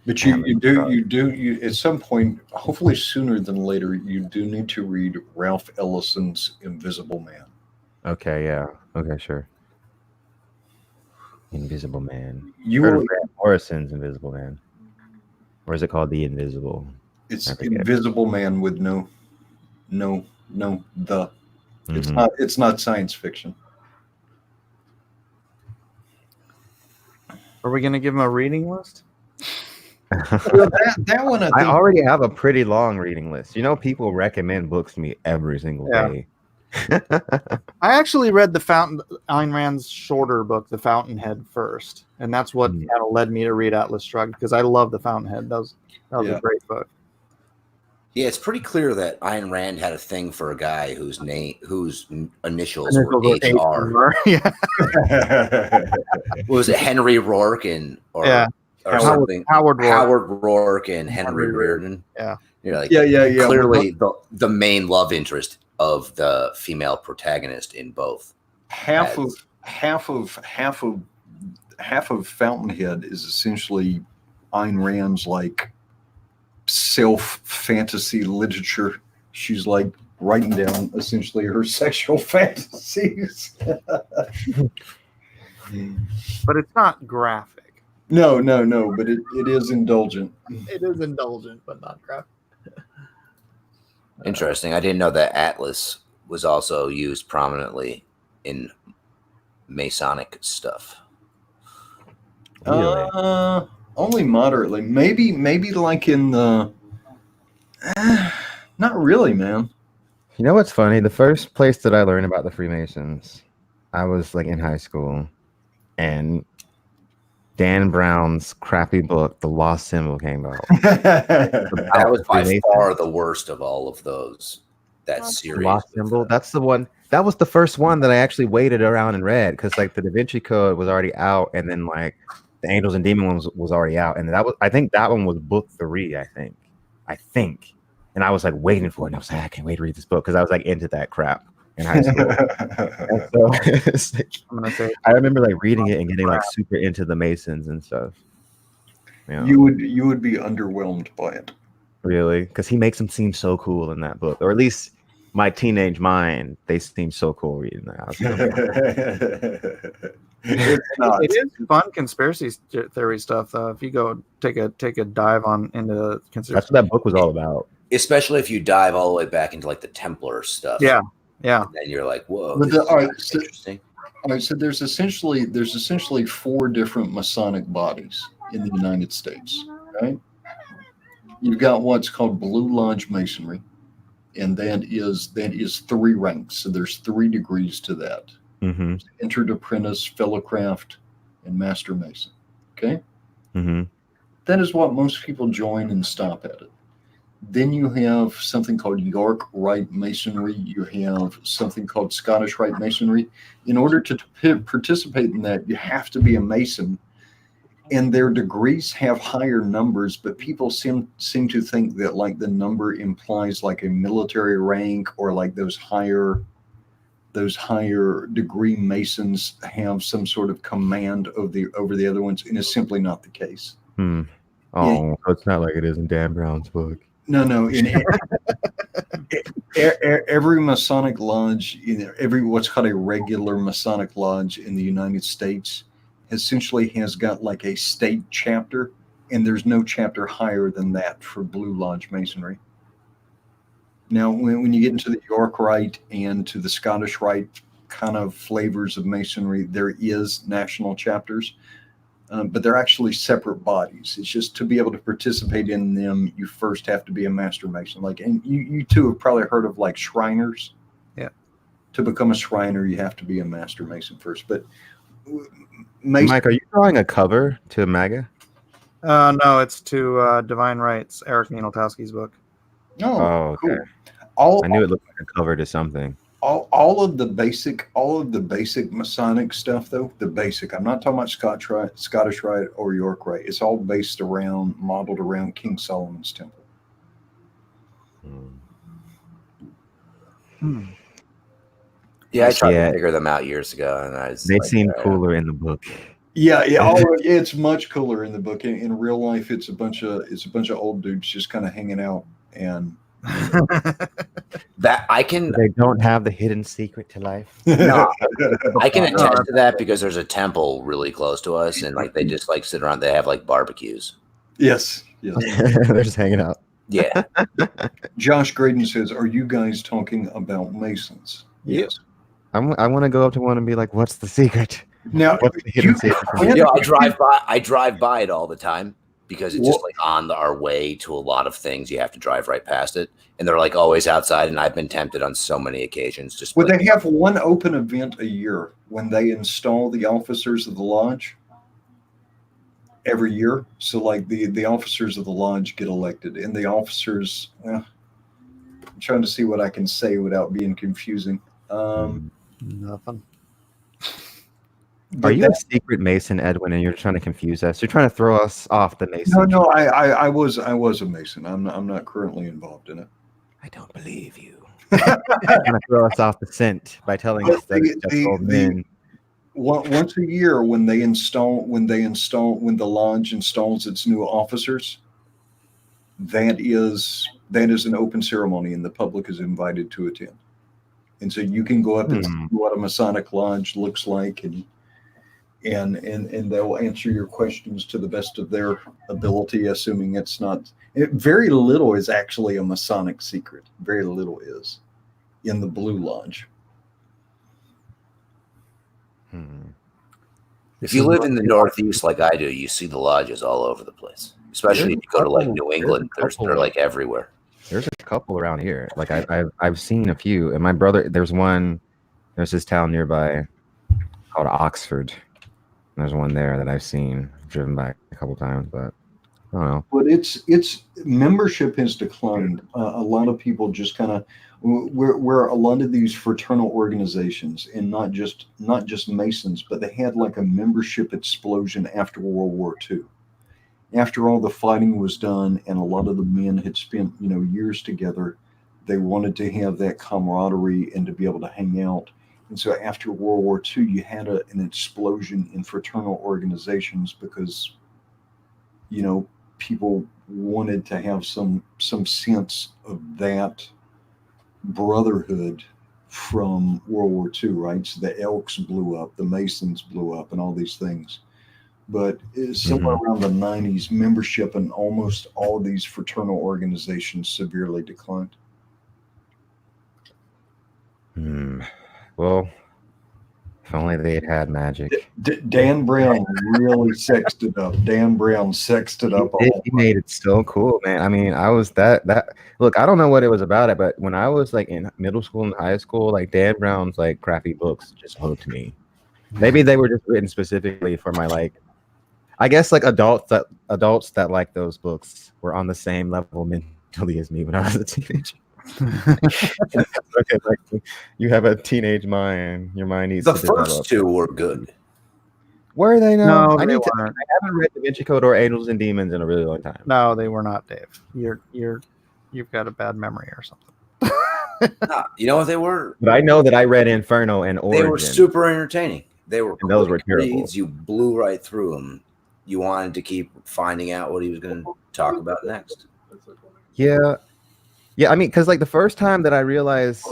But you do at some point, hopefully sooner than later, you do need to read Ralph Ellison's Invisible Man. Okay. Yeah. Okay. Sure. Invisible Man. You Heard will, of Grant Morrison's Invisible Man, or is it called The Invisible? it's I forget. Invisible Man with no. It's Mhm. not. It's not science fiction. are we going to give him a reading list? That one, I I think. already have a pretty long reading list. You know, people recommend books to me every single Yeah. day. I actually read Ayn Rand's shorter book, The Fountainhead, first, and that's what kind of led me to read Atlas Shrugged, because I love The Fountainhead. That was Yeah. a great book. Yeah, it's pretty clear that Ayn Rand had a thing for a guy whose initials Initials were were HR. Yeah, Was it Henry Rourke or Yeah. or Howard- something? Howard Rourke. Howard Rourke and Henry Henry Reardon. Yeah. You're like, Yeah. clearly the main love interest of the female protagonist in both. half of Fountainhead is essentially Ayn Rand's like self fantasy literature. She's like writing down essentially her sexual fantasies. but it's not graphic. No, but it is indulgent. It is indulgent, but not graphic. Interesting. I didn't know that Atlas was also used prominently in Masonic stuff. Really? Only moderately. Maybe like in the. Not really, man. You know what's funny? The first place that I learned about the Freemasons, I was like in high school, and Dan Brown's crappy book, The Lost Symbol, came out. That was by Freemasons. far the worst of all of those. That series. Lost with, Symbol. That's the one. That was the first one that I actually waited around and read, because like the Da Vinci Code was already out, and then like the Angels and Demons was already out, and I think that one was book 3. I think, and I was like waiting for it, and I was like, I can't wait to read this book, because I was like into that crap in high school. And so it's like, I'm gonna say I remember like reading it and getting like super into the Masons and stuff. Yeah, You would be underwhelmed by it. really, because he makes them seem so cool in that book, or at least my teenage mind, they seem so cool reading that. I was like, okay. It's not. it is fun conspiracy theory stuff, though. If you go take a dive into That's what that book was all about. especially if you dive all the way back into like the Templar stuff. Yeah. Yeah. And then you're like, whoa, But this the- is all right, kinda so- interesting. All right, so there's essentially 4 different Masonic bodies in the United States, right? You've got what's called Blue Lodge Masonry, and that is 3 ranks. So there's 3 degrees to that: Mm-hmm. entered apprentice, fellow craft, and master mason. Okay, Mm-hmm. that is what most people join and stop at it. Then you have something called York Rite Masonry. You have something called Scottish Rite Masonry. In order to participate in that, you have to be a Mason, and their degrees have higher numbers. But people seem to think that like the number implies like a military rank, or like those higher degree Masons have some sort of command over the other ones, and it's simply not the case. Hmm. Oh, so it's not like it is in Dan Brown's book. No. In every Masonic lodge, every what's called a regular Masonic lodge in the United States, essentially has got like a state chapter, and there's no chapter higher than that for Blue Lodge Masonry. Now, when you get into the York Rite and to the Scottish Rite kind of flavors of Masonry, there is national chapters. But they're actually separate bodies. It's just to be able to participate in them, you first have to be a master mason. Like, and you two have probably heard of like Shriners. Yeah. To become a Shriner, you have to be a master mason first. But Mason, Mike, are you drawing a cover to MAGA? No, it's to Divine Rights, Eric Nienoltowski's book. Oh, okay. All I knew it looked like a cover to something. all of the basic Masonic stuff, though, the basic. I'm not talking about Scottish Rite or York Rite. It's all modeled around King Solomon's Temple. Yeah, I tried Yeah. to figure them out years ago, and I was They like, seem cooler in the book. Yeah. It's much cooler in the book. In real life, it's a bunch of old dudes just kind of hanging out, and that I can They don't have the hidden secret to life. No. I can No, attest to that because there's a temple really close to us, and like they just like sit around. They have like barbecues. yes. They're just hanging out. Yeah, Josh Graydon says, "Are you guys talking about Masons?" Yes. I want to go up to one and be like, "What's the secret? Now, What's the hidden secret?" I drive by it all the time because it's just like on our way to a lot of things. You have to drive right past it, and they're like always outside. And I've been tempted on so many occasions. Just well, like, they have one open event a year when they install the officers of the lodge. Every year, so like the officers of the lodge get elected, and the officers. I'm trying to see what I can say without being confusing. Nothing. Are you a secret Mason, Edwin, and you're trying to confuse us? You're trying to throw us off the Mason. No, I was a Mason. I'm not currently involved in it. I don't believe you. You're trying to throw us off the scent by telling us that it's just old men. Once a year, when the lodge installs its new officers, that is an open ceremony, and the public is invited to attend. And so you can go up and see what a Masonic lodge looks like, and they'll answer your questions to the best of their ability, assuming it's not. Very little is actually a Masonic secret. Very little is in the Blue Lodge. if you live in the Northeast like I do, you see the lodges all over the place. Especially if you go to like New England, they're like everywhere. There's a couple around here. Like I've seen a few, and my brother. There's this town nearby called Oxford. There's one there that I've seen, driven by a couple times, but I don't know. But its membership has declined. A lot of people just kind of where a lot of these fraternal organizations, and not just Masons, but they had like a membership explosion after World War II. After all the fighting was done, and a lot of the men had spent years together, they wanted to have that camaraderie and to be able to hang out. And so after World War II, you had an explosion in fraternal organizations because, people wanted to have some sense of that brotherhood from World War II, right? So the Elks blew up, the Masons blew up, and all these things. But somewhere around the 90s, membership in almost all of these fraternal organizations severely declined. Well, if only they had had magic. Dan Brown really sexed it up. Dan Brown sexed it up. He made it so cool, man. I mean, I was that look, I don't know what it was about it, but when I was like in middle school and high school, like Dan Brown's like crappy books just hooked me. Maybe they were just written specifically for my like, I guess like adults that like those books were on the same level mentally as me when I was a teenager. Okay, like you have a teenage mind. Your mind needs The to develop. first two were good. Were they now? No, I they need to. weren't. I haven't read Da Vinci Code or Angels and Demons in a really long time. No, they were not, Dave. You've got a bad memory or something. Nah, you know what they were? But I know that I read Inferno and Origin. They were super entertaining. They were And those were quick terrible. reads. You blew right through them. You wanted to keep finding out what he was going to talk about next. Yeah. Yeah, I mean, because like the first time that I realized,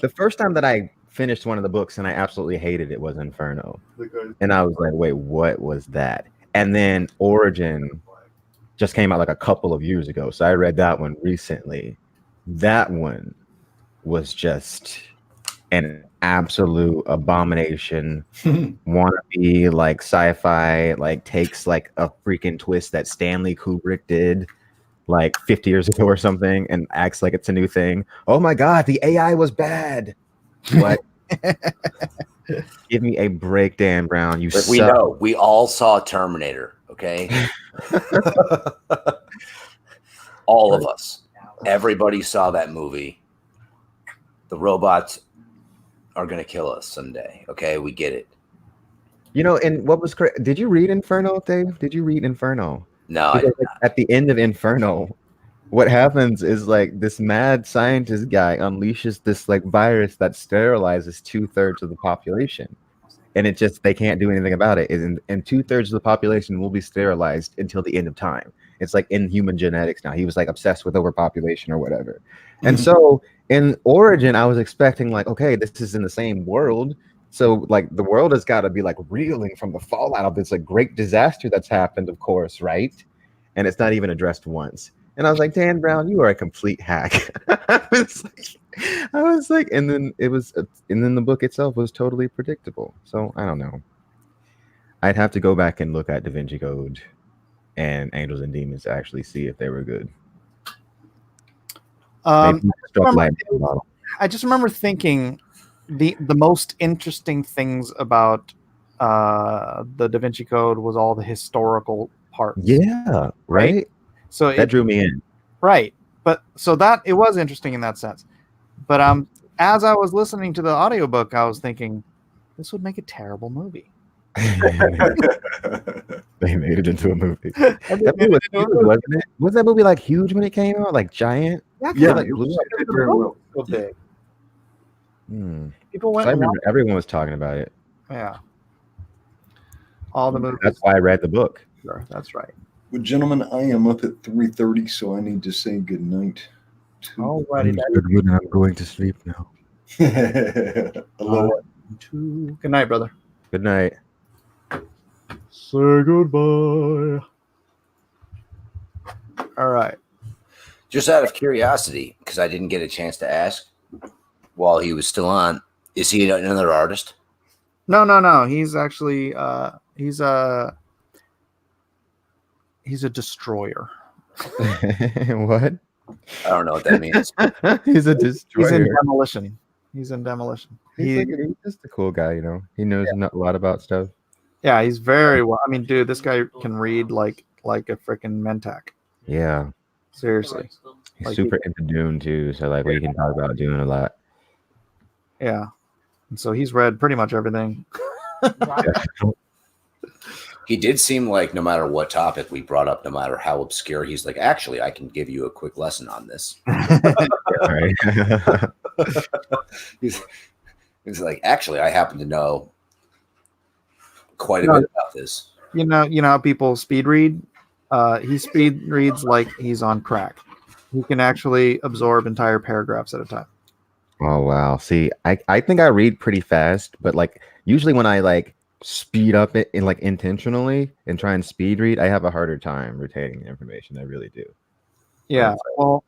the first time that I finished one of the books and I absolutely hated it was Inferno. And I was like, wait, what was that? And then Origin just came out like a couple of years ago. So I read that one recently. That one was just an absolute abomination. Wannabe like sci-fi, like takes like a freaking twist that Stanley Kubrick did like 50 years ago or something and acts like it's a new thing. Oh my god, the AI was bad. What? Give me a break, Dan Brown. You But we suck. know. We all saw Terminator, okay? All of us. Everybody saw that movie. The robots are going to kill us someday, okay? We get it. You know, and what was crazy? Did you read Inferno, Dave? Did you read Inferno? No, Because, like, at the end of Inferno, what happens is like this mad scientist guy unleashes this like virus that sterilizes 2/3 of the population, and it just they can't do anything about it. And 2/3 of the population will be sterilized until the end of time. It's like in human genetics now. He was like obsessed with overpopulation or whatever. And so in Origin, I was expecting like, okay, this is in the same world. So like the world has got to be like reeling from the fallout of this like great disaster that's happened, of course, right? And it's not even addressed once. And I was like, Dan Brown, you are a complete hack. I was like, and then the book itself was totally predictable. So I don't know. I'd have to go back and look at Da Vinci Code and Angels and Demons to actually see if they were good. Maybe you struck lightning in a bottle. I just remember thinking the most interesting things about the Da Vinci Code was all the historical parts. Yeah, right. So That drew me in. right, but so that it was interesting in that sense. But as I was listening to the audiobook, I was thinking this would make a terrible movie. They made it into a movie. That movie was huge, wasn't it? Was that movie like huge when it came out? Like giant? Yeah, like it blew was up. very well. So big. Hmm. People 'Cause went. I and remember everyone was talking about it. watched- yeah. All the movies. That's why I read the book. Sure, that's right. Well, gentlemen, I am up at 3:30, so I need to say good night. Alrighty, I'm going to sleep now. Hello. Good night, brother. Good night. Say goodbye. All right. Just out of curiosity, because I didn't get a chance to ask while he was still on, is he another artist? No. He's actually he's a destroyer. What? I don't know what that means. He's a He's destroyer. in demolition. He's Just a cool guy, you know. He knows a lot about stuff. yeah, he's very well. I mean, dude, this guy can read like a freaking Mentak. Yeah. Seriously. He's Like super into Dune too, so like we can talk about Dune a lot. Yeah. And so he's read pretty much everything. He did seem like no matter what topic we brought up, no matter how obscure, he's like, actually, I can give you a quick lesson on this. Right. He's like, actually, I happen to know quite a bit about this. You know how people speed read? He speed reads like he's on crack. He can actually absorb entire paragraphs at a time. Oh wow. See, I think I read pretty fast, but like usually when I like speed up it in like intentionally and try and speed read, I have a harder time retaining the information. I really do. Yeah. Well,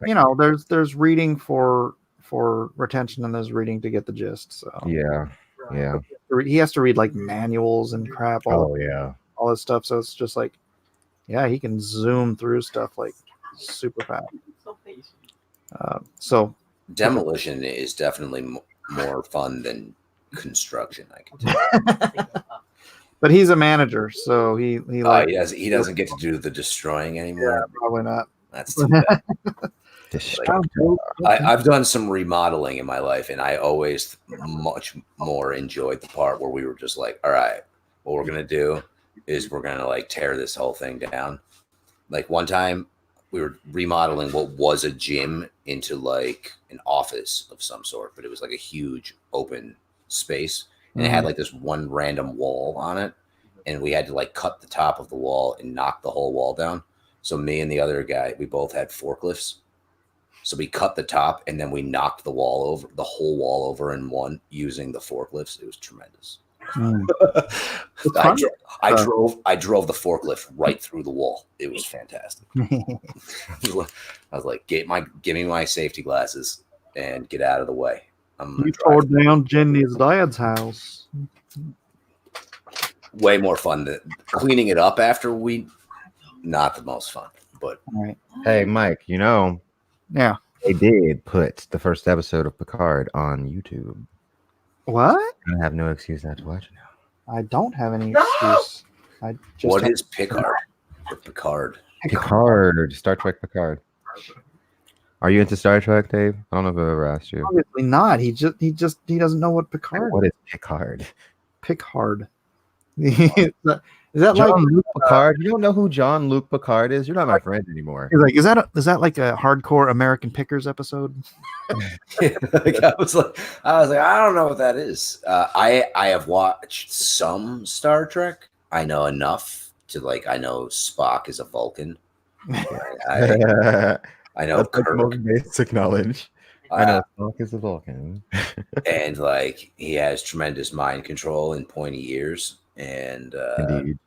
there's reading for for retention and there's reading to get the gist. So Yeah. Yeah. he has to read like manuals and crap, Oh yeah. all this stuff. So it's just like, yeah, he can zoom through stuff like super fast. So patient. So Demolition is definitely more fun than construction. I can tell. but he's a manager, so he like He doesn't get to do the destroying yeah, anymore. probably not. That's too bad. Destructor. I've done some remodeling in my life, and I always much more enjoyed the part where we were just like, all right, what we're gonna do is we're gonna like tear this whole thing down. Like one time we were remodeling what was a gym into like an office of some sort, but it was like a huge open space, and it had like this one random wall on it, and we had to like cut the top of the wall and knock the whole wall down. So me and the other guy, we both had forklifts. So we cut the top and then we knocked the whole wall over in one using the forklifts. It was tremendous. Mm. I drove the forklift right through the wall. It was fantastic. I was like, give me my safety glasses and get out of the way. You tore down Jenny's dad's house. Way more fun than cleaning it up after not the most fun, but All right. Hey, Mike, Yeah. they did put the first episode of Picard on YouTube. What? I have no excuse not to watch it now. I don't have any excuse. I just what have- is Picard? Or Picard? Picard, Star Trek Picard. Are you into Star Trek, Dave? I don't know if I've ever asked you. Obviously not. He doesn't know what Picard. What is Picard? Picard. is that like? Jean-Luc Picard? You don't know who Jean-Luc Picard is? You're not my friend anymore. He's like, is that like a hardcore American Pickers episode? Like, I was like, I don't know what that is. I have watched some Star Trek. I know enough to like. I know Spock is a Vulcan. I know That's like Kirk, most basic knowledge. I know Spock is a Vulcan. and like he has tremendous mind control and pointy ears, and Indeed.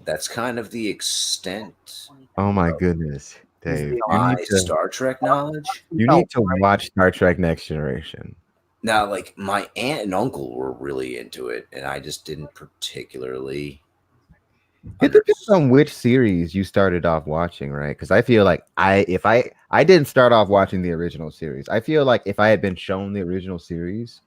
that's kind of the extent Oh my goodness, Dave. of my Star Trek knowledge. You need to watch Star Trek Next Generation. Now, like my aunt and uncle were really into it, and I just didn't particularly. It depends on which series you started off watching, right? Because I feel like I didn't start off watching the original series. I feel like if I had been shown the original series,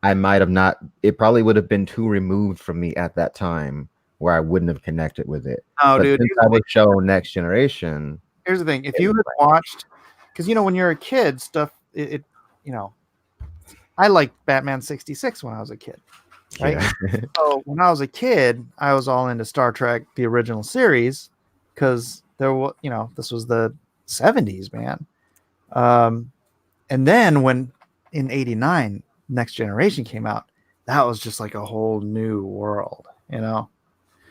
I might have not. It probably would have been too removed from me at that time, where I wouldn't have connected with it. Oh, But dude. since I was shown Next Generation, Here's the thing: if you had watched, because when you're a kid, stuff I liked Batman '66 when I was a kid. Right. yeah. So when I was a kid, I was all into Star Trek, the original series, because there was, this was the '70s, man. And then when in '89, Next Generation came out, that was just like a whole new world,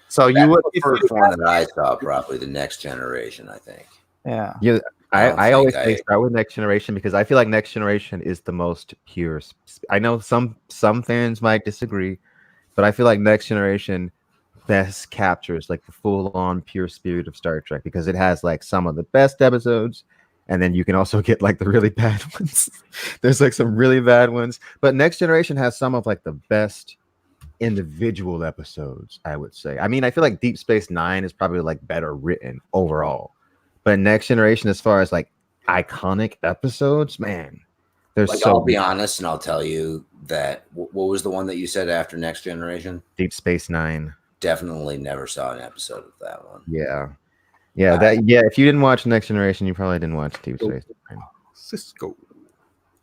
So you would, the if first you- one that I saw, probably the Next Generation. I think. yeah. Yeah, I don't I always think say start with Next Generation because I feel like Next Generation is the most pure. I know some fans might disagree, but I feel like Next Generation best captures like the full-on pure spirit of Star Trek because it has like some of the best episodes, and then you can also get like the really bad ones. There's like some really bad ones, but Next Generation has some of like the best individual episodes, I would say. I mean, I feel like Deep Space Nine is probably like better written overall. But Next Generation, as far as like iconic episodes, man, there's Like, so I'll be honest, and I'll tell you that what was the one that you said after Next Generation? Deep Space Nine. Definitely never saw an episode of that one. Yeah. If you didn't watch Next Generation, you probably didn't watch Deep Space Nine. Cisco.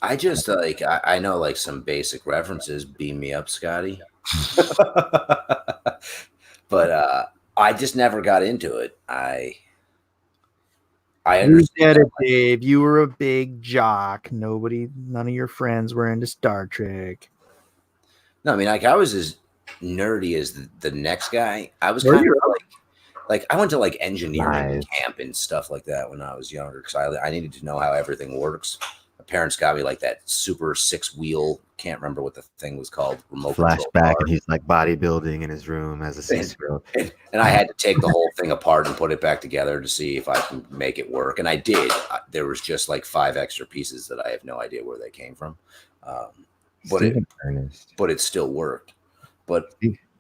I just like I know like some basic references. Beam me up, Scotty. But I just never got into it. I You understand. get it, Dave. You were a big jock. None of your friends were into Star Trek. No, I mean, like I was as nerdy as the next guy. I was Were kind you? of like I went to like engineering Nice. camp and stuff like that when I was younger because I needed to know how everything works. My parents got me like that super 6-wheel. Can't remember what the thing was called. Remote control Flashback, car. and he's like bodybuilding in his room as a 6-year-old. And I had to take the whole thing apart and put it back together to see if I can make it work. And I did. There was just like 5 extra pieces that I have no idea where they came from. But it still worked. But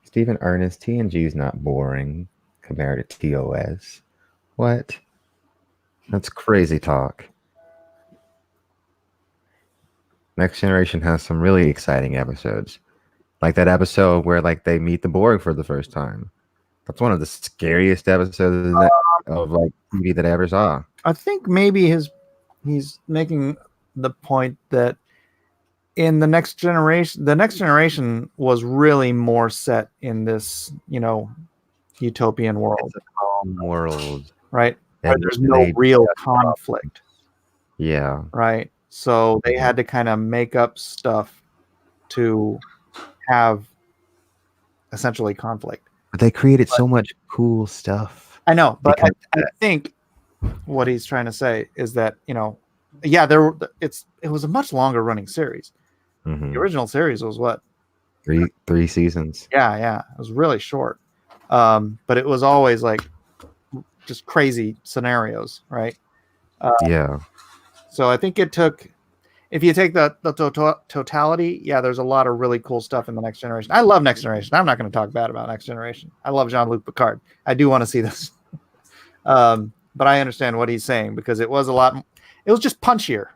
Stephen Ernest, TNG is not boring compared to TOS. What? That's crazy talk. Next Generation has some really exciting episodes. Like that episode where like they meet the Borg for the first time. That's one of the scariest episodes of like TV that I ever saw. I think maybe he's making the point that in the next generation was really more set in this, utopian world. It's a calm world. Right? Where And there's no they- real conflict. Yeah. Right? So they had to kind of make up stuff to have essentially conflict. But they created so much cool stuff. I know, but I Because- think what he's trying to say is that, it was a much longer running series. Mhm. The original series was what? Three seasons. Yeah. It was really short. But it was always like just crazy scenarios, right? Yeah. So I think it took, if you take the totality, there's a lot of really cool stuff in the Next Generation. I love Next Generation. I'm not going to talk bad about Next Generation. I love Jean-Luc Picard. I do want to see this. But I understand what he's saying because it was just punchier.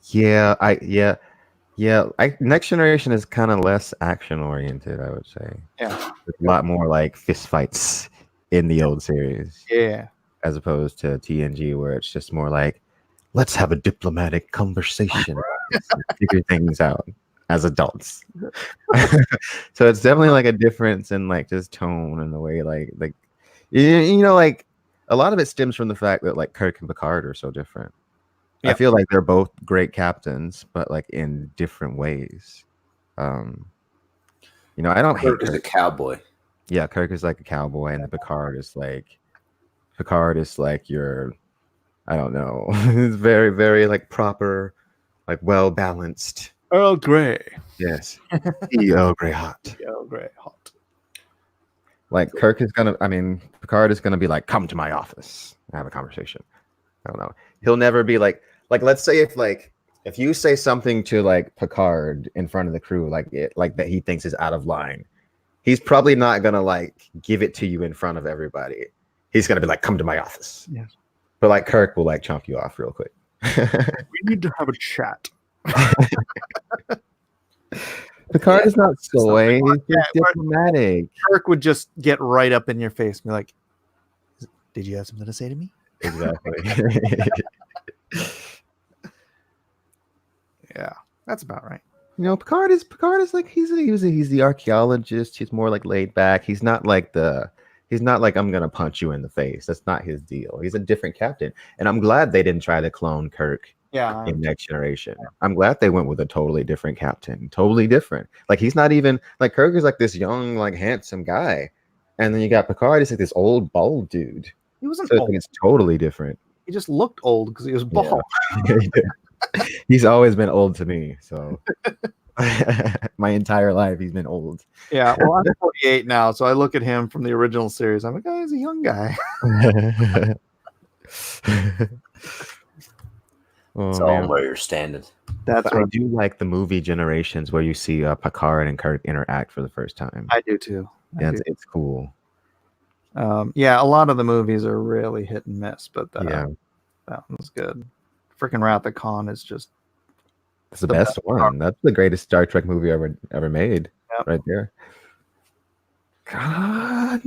Yeah. Next Generation is kind of less action oriented, I would say. Yeah. There's a lot more like fist fights in the old series. Yeah. As opposed to TNG, where it's just more like, let's have a diplomatic conversation and figure things out as adults. So it's definitely like a difference in like just tone and the way like like a lot of it stems from the fact that like Kirk and Picard are so different. I feel like they're both great captains, but like in different ways. I don't hate Kirk is a cowboy. Yeah, Kirk is like a cowboy, and the Picard is like your, I don't know, it's very, very like proper, like well balanced. Earl Grey. Yes, Earl Grey hot. Earl Grey hot. Like Picard is gonna be like, come to my office, and have a conversation. I don't know. He'll never be like let's say if you say something to like Picard in front of the crew, like that he thinks is out of line, he's probably not gonna like give it to you in front of everybody. He's gonna be like, come to my office. Yes. But like Kirk will like chomp you off real quick. We need to have a chat. Picard is not soy. He's just Yeah, diplomatic. Kirk would just get right up in your face and be like, did you have something to say to me? Exactly. Yeah, that's about right. Picard is like he's the archaeologist. He's more like laid back. He's not like I'm gonna punch you in the face. That's not his deal. He's a different captain, and I'm glad they didn't try to clone Kirk Yeah. in Next Generation. I'm glad they went with a totally different captain. Totally different. Like he's not even like Kirk is like this young, like handsome guy, and then you got Picard. He's like this old, bald dude. He wasn't So old. it's totally different. He just looked old because he was bald. He's always been old to me. So my entire life he's been old. Yeah. Well, I'm 48 now, so I look at him from the original series. I'm like, oh, he's a young guy. Oh, Tell man. them where you're standing. That's But I right. do like the movie Generations where you see Picard and Kirk interact for the first time. I do too. I Yeah, do. it's cool. Yeah, a lot of the movies are really hit and miss, but Yeah, that one's good. Freaking Wrath of Khan is just it's the the best best one. That's the greatest Star Trek movie ever made. Yep. Right there. God.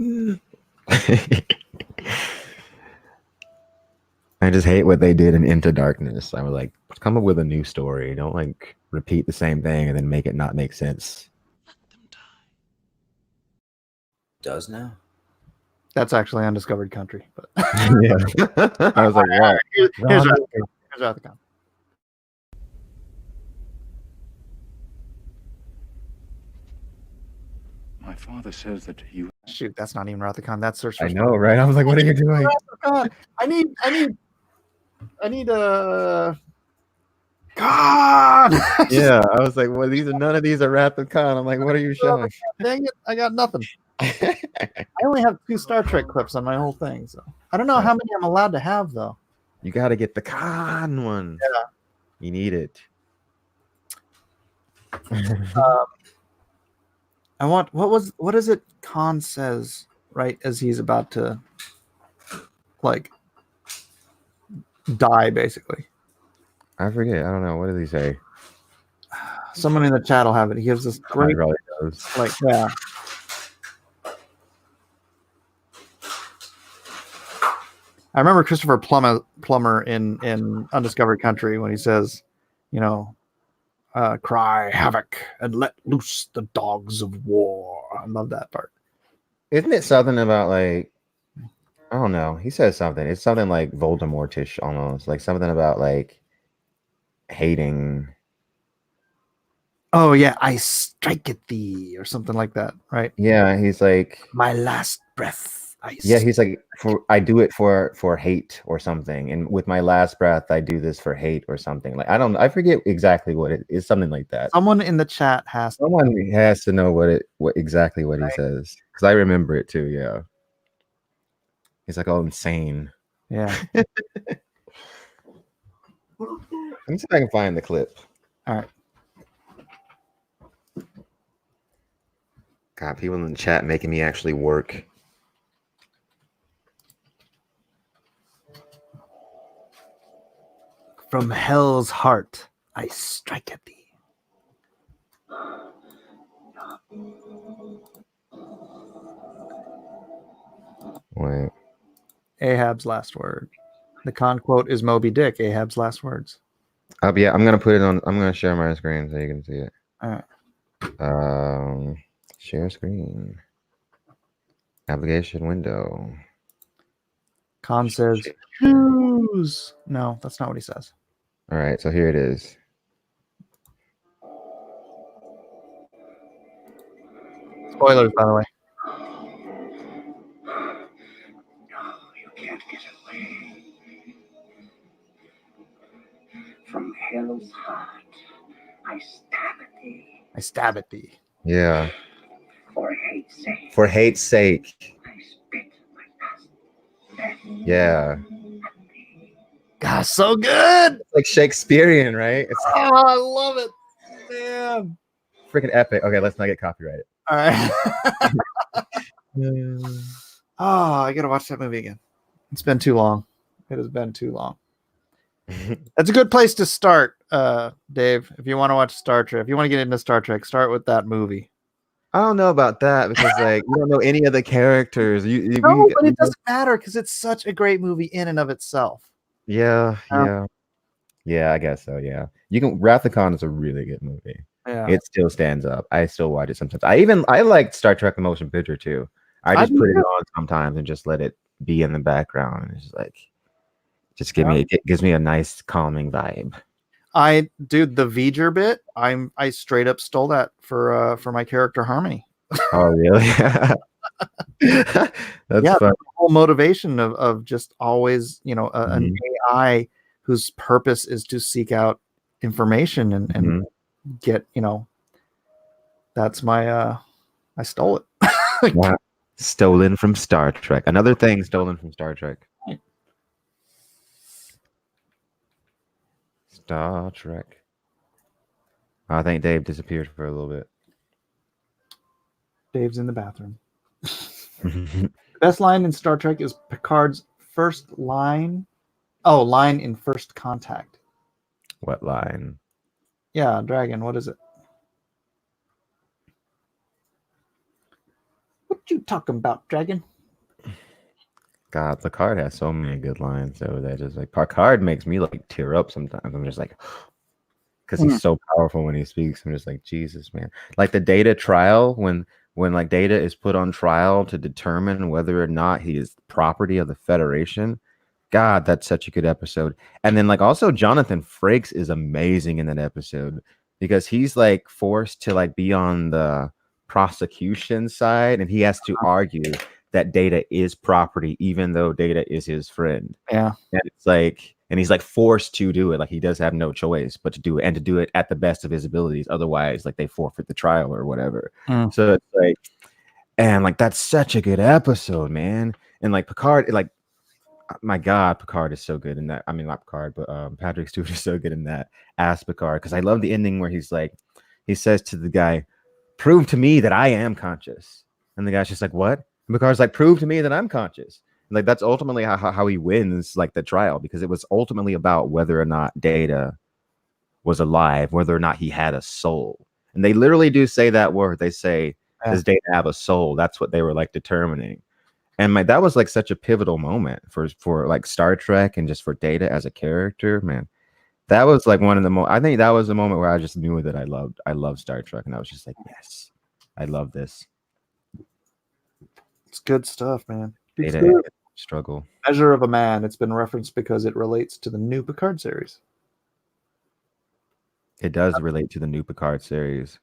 I just hate what they did in Into Darkness. I was like, come up with a new story. Don't like repeat the same thing and then make it not make sense. Does now? that's actually Undiscovered Country. But Yeah. I was like, wow. here's Wrath of Khan. My father says that you. Shoot, that's not even Wrath of Khan. That's Search for I know, right? I was like, what are you doing? God, I need God. Yeah, I was like, well, none of these are Wrath of Khan. I'm like, what are you showing? Dang it, I got nothing. I only have 2 Star Trek clips on my whole thing, so I don't know how many I'm allowed to have though. You got to get the Khan one. Yeah. You need it. I want what is it Khan says right as he's about to like die basically. I forget. I don't know. What did he say? Someone in the chat will have it. He gives this great Probably knows. like yeah. I remember Christopher Plummer in Undiscovered Country when he says, you know, cry havoc and let loose the dogs of war. I love that part. Isn't it something about like, I don't know. He says something. It's something like Voldemortish almost, like something about like hating. Oh yeah, I strike at thee or something like that, right? Yeah, he's like, My last breath. yeah, he's like, I do it for hate or something, and with my last breath, I do this for hate or something. Like I forget exactly what it is. Something like that. Someone in the chat has. Someone has to know what exactly he says, because I remember it too. Yeah, he's like all insane. Yeah. Let me see if I can find the clip. All right. God, people in the chat making me actually work. From hell's heart, I strike at thee. Wait. Ahab's last word. The Khan quote is Moby Dick, Ahab's last words. Yeah, I'm gonna put it on. I'm gonna share my screen so you can see it. All right. Share screen. Application window. Khan says, choose. No, that's not what he says. All right, so here it is. Spoilers, by the way. You can't get away from hell's heart. I stab at thee. I stab at thee. Yeah. For hate's sake. For hate's sake. I spit my last breath. Yeah. God, so good. It's like Shakespearean, right? It's Oh, I love it. Man. freaking epic. Okay, let's not get copyrighted. All right. Oh, I gotta watch that movie again. It's been too long. It has been too long. That's a good place to start, Dave. If you want to watch Star Trek, if you want to get into Star Trek, start with that movie. I don't know about that because like you don't know any of the characters. No, but it doesn't matter because it's such a great movie in and of itself. Yeah. I guess so. Yeah, you can. Wrath of Khan is a really good movie. Yeah, It still stands up. I still watch it sometimes. I like Star Trek: The Motion Picture too. I just put it on sometimes and just let it be in the background. And it's like, it gives me a nice calming vibe. The V'ger bit. I straight up stole that for my character Harmony. Oh really? That's Yeah, fun. the whole motivation of just always, an AI whose purpose is to seek out information and get, that's my I stole it. Wow. Stolen from Star Trek. Another thing stolen from Star Trek. Star Trek. I think Dave disappeared for a little bit. Dave's in the bathroom. The best line in Star Trek is Picard's first line. Oh, line in First Contact. What line? Yeah, Dragon. What is it? What you talking about, Dragon? God, Picard has so many good lines. So that just like Picard makes me like tear up sometimes. I'm just like, because he's so powerful when he speaks. I'm just like, Jesus, man. Like the Data trial when like Data is put on trial to determine whether or not he is property of the Federation. God, that's such a good episode. And then like also Jonathan Frakes is amazing in that episode because he's like forced to like be on the prosecution side and he has to argue that Data is property even though Data is his friend. Yeah. And it's like, and he's like forced to do it. Like he does have no choice but to do it, and to do it at the best of his abilities. Otherwise, like they forfeit the trial or whatever. So it's like, and like that's such a good episode, man. And like Picard, like my God, Picard is so good in that. I mean, not Picard, but Patrick Stewart is so good in that as Picard, because I love the ending where he's like, he says to the guy, "Prove to me that I am conscious," and the guy's just like, "What?" And Picard's like, "Prove to me that I'm conscious." And like that's ultimately how he wins like the trial, because it was ultimately about whether or not Data was alive, whether or not he had a soul. And they literally do say that word. They say, "Does Data have a soul?" That's what they were like determining. And that was like such a pivotal moment for like Star Trek and just for Data as a character, man. That was like one of the I think that was the moment where I just knew that I loved Star Trek, and I was just like, yes, I love this. It's good stuff, man. It's Data good. Struggle. Measure of a Man. It's been referenced because it relates to the new Picard series. It does relate to the new Picard series.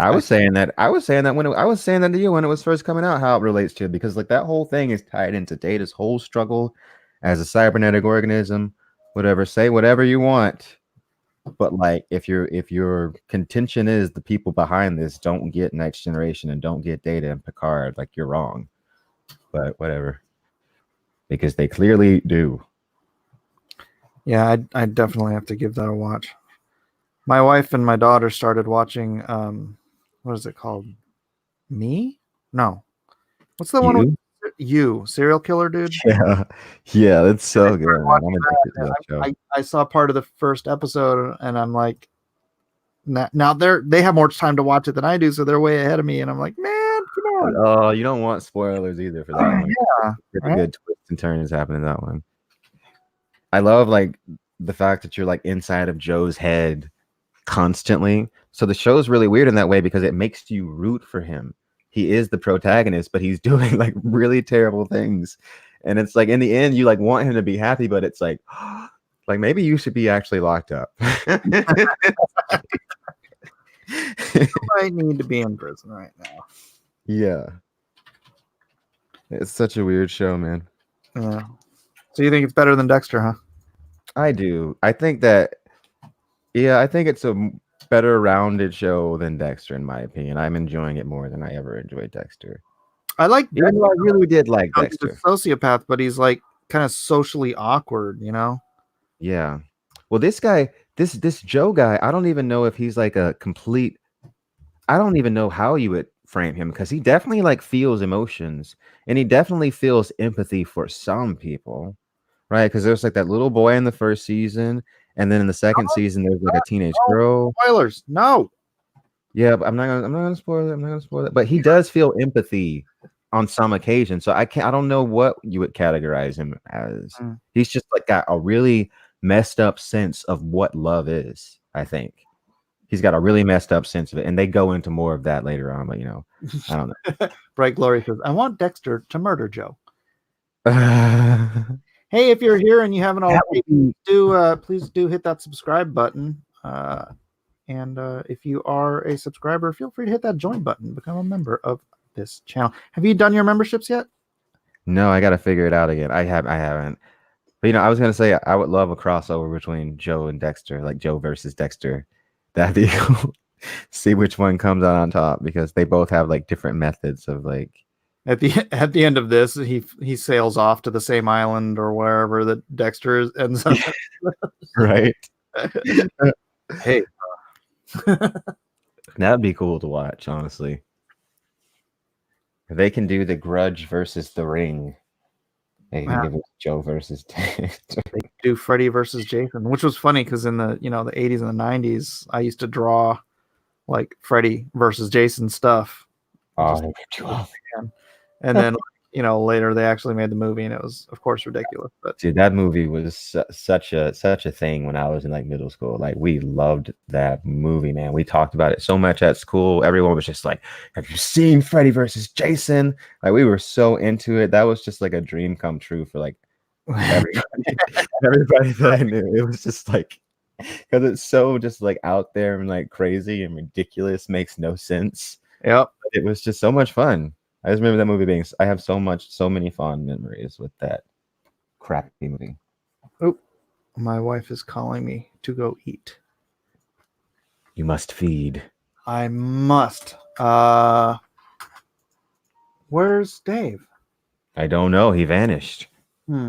I was saying that to you when it was first coming out, how it relates to it, because like that whole thing is tied into Data's whole struggle as a cybernetic organism. Whatever, say whatever you want, but like if your contention is the people behind this don't get Next Generation and don't get Data and Picard, like you're wrong. But whatever, because they clearly do. Yeah, I definitely have to give that a watch. My wife and my daughter started watching what is it called? Me? No. What's the one with you? Serial Killer Dude? Yeah, that's so good. Man. I'm addicted to that show. I saw part of the first episode and I'm like, now they have more time to watch it than I do, so they're way ahead of me, and I'm like, man, come on. Oh, you don't want spoilers either for that one. Yeah, pretty good twists and turns happen in that one. I love like the fact that you're like inside of Joe's head constantly. So the show is really weird in that way because it makes you root for him. He is the protagonist, but he's doing like really terrible things. And it's like in the end, you like want him to be happy, but it's like maybe you should be actually locked up. You might need to be in prison right now. Yeah. It's such a weird show, man. Yeah. So you think it's better than Dexter, huh? I do. I think it's a better rounded show than Dexter, in my opinion. I'm enjoying it more than I ever enjoyed Dexter. I like Even though I really did like Dexter. He's a sociopath, but he's like kind of socially awkward, you know? Yeah. Well, this guy, this Joe guy, I don't even know if he's like a complete. I don't even know how you would frame him, because he definitely like feels emotions, and he definitely feels empathy for some people, right? Because there's like that little boy in the first season, and then in the second season there's like a teenage girl. Spoilers, no. Yeah, but I'm not gonna spoil it. I'm not gonna spoil it. But he does feel empathy on some occasions, so I don't know what you would categorize him as. He's just like got a really messed up sense of what love is. I think he's got a really messed up sense of it, and they go into more of that later on. But I don't know. Bright Glory says, "I want Dexter to murder Joe." Hey, if you're here and you haven't already, please do hit that subscribe button. And if you are a subscriber, feel free to hit that join button, become a member of this channel. Have you done your memberships yet? No, I got to figure it out again. I haven't. But I was gonna say I would love a crossover between Joe and Dexter, like Joe versus Dexter. That'd be cool. See which one comes out on top, because they both have like different methods of like. At the end of this, he sails off to the same island or wherever that Dexter ends up. Right. Hey, that'd be cool to watch, honestly. They can do the Grudge versus the Ring. They can give it Joe versus Dexter. They do Freddy versus Jason, which was funny because in the the 80s and the 90s, I used to draw like Freddy versus Jason stuff. Oh, and then later they actually made the movie, and it was of course ridiculous. But dude, that movie was such a thing when I was in like middle school. Like we loved that movie, man. We talked about it so much at school. Everyone was just like, "Have you seen Freddy versus Jason?" Like we were so into it. That was just like a dream come true for like everybody that I knew. It was just like, because it's so just like out there and like crazy and ridiculous, makes no sense. Yep. It was just so much fun. I just remember that movie being. I have so many fond memories with that. crappy movie. My wife is calling me to go eat. You must feed. I must. Where's Dave? I don't know. He vanished.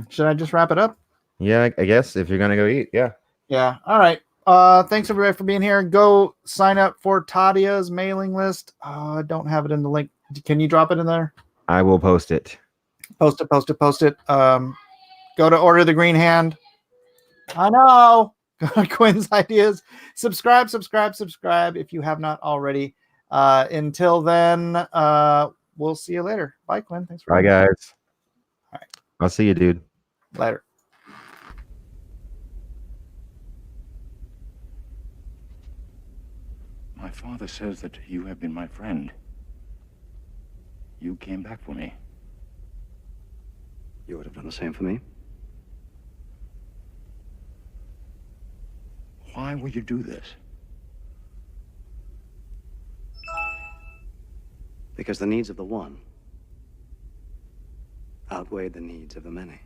Should I just wrap it up? Yeah, I guess if you're gonna go eat, yeah. Yeah. All right. Thanks everybody for being here. Go sign up for Tadia's mailing list. I don't have it in the link. Can you drop it in there? I will post it. Post it. Go to Order the Green Hand. I know. Quinn's ideas. Subscribe if you have not already. Until then, we'll see you later. Bye, Quinn. Thanks for Bye, being here. guys. All right. I'll see you, dude. Later. My father says that you have been my friend. You came back for me. You would have done the same for me. Why would you do this? Because the needs of the one outweighed the needs of the many.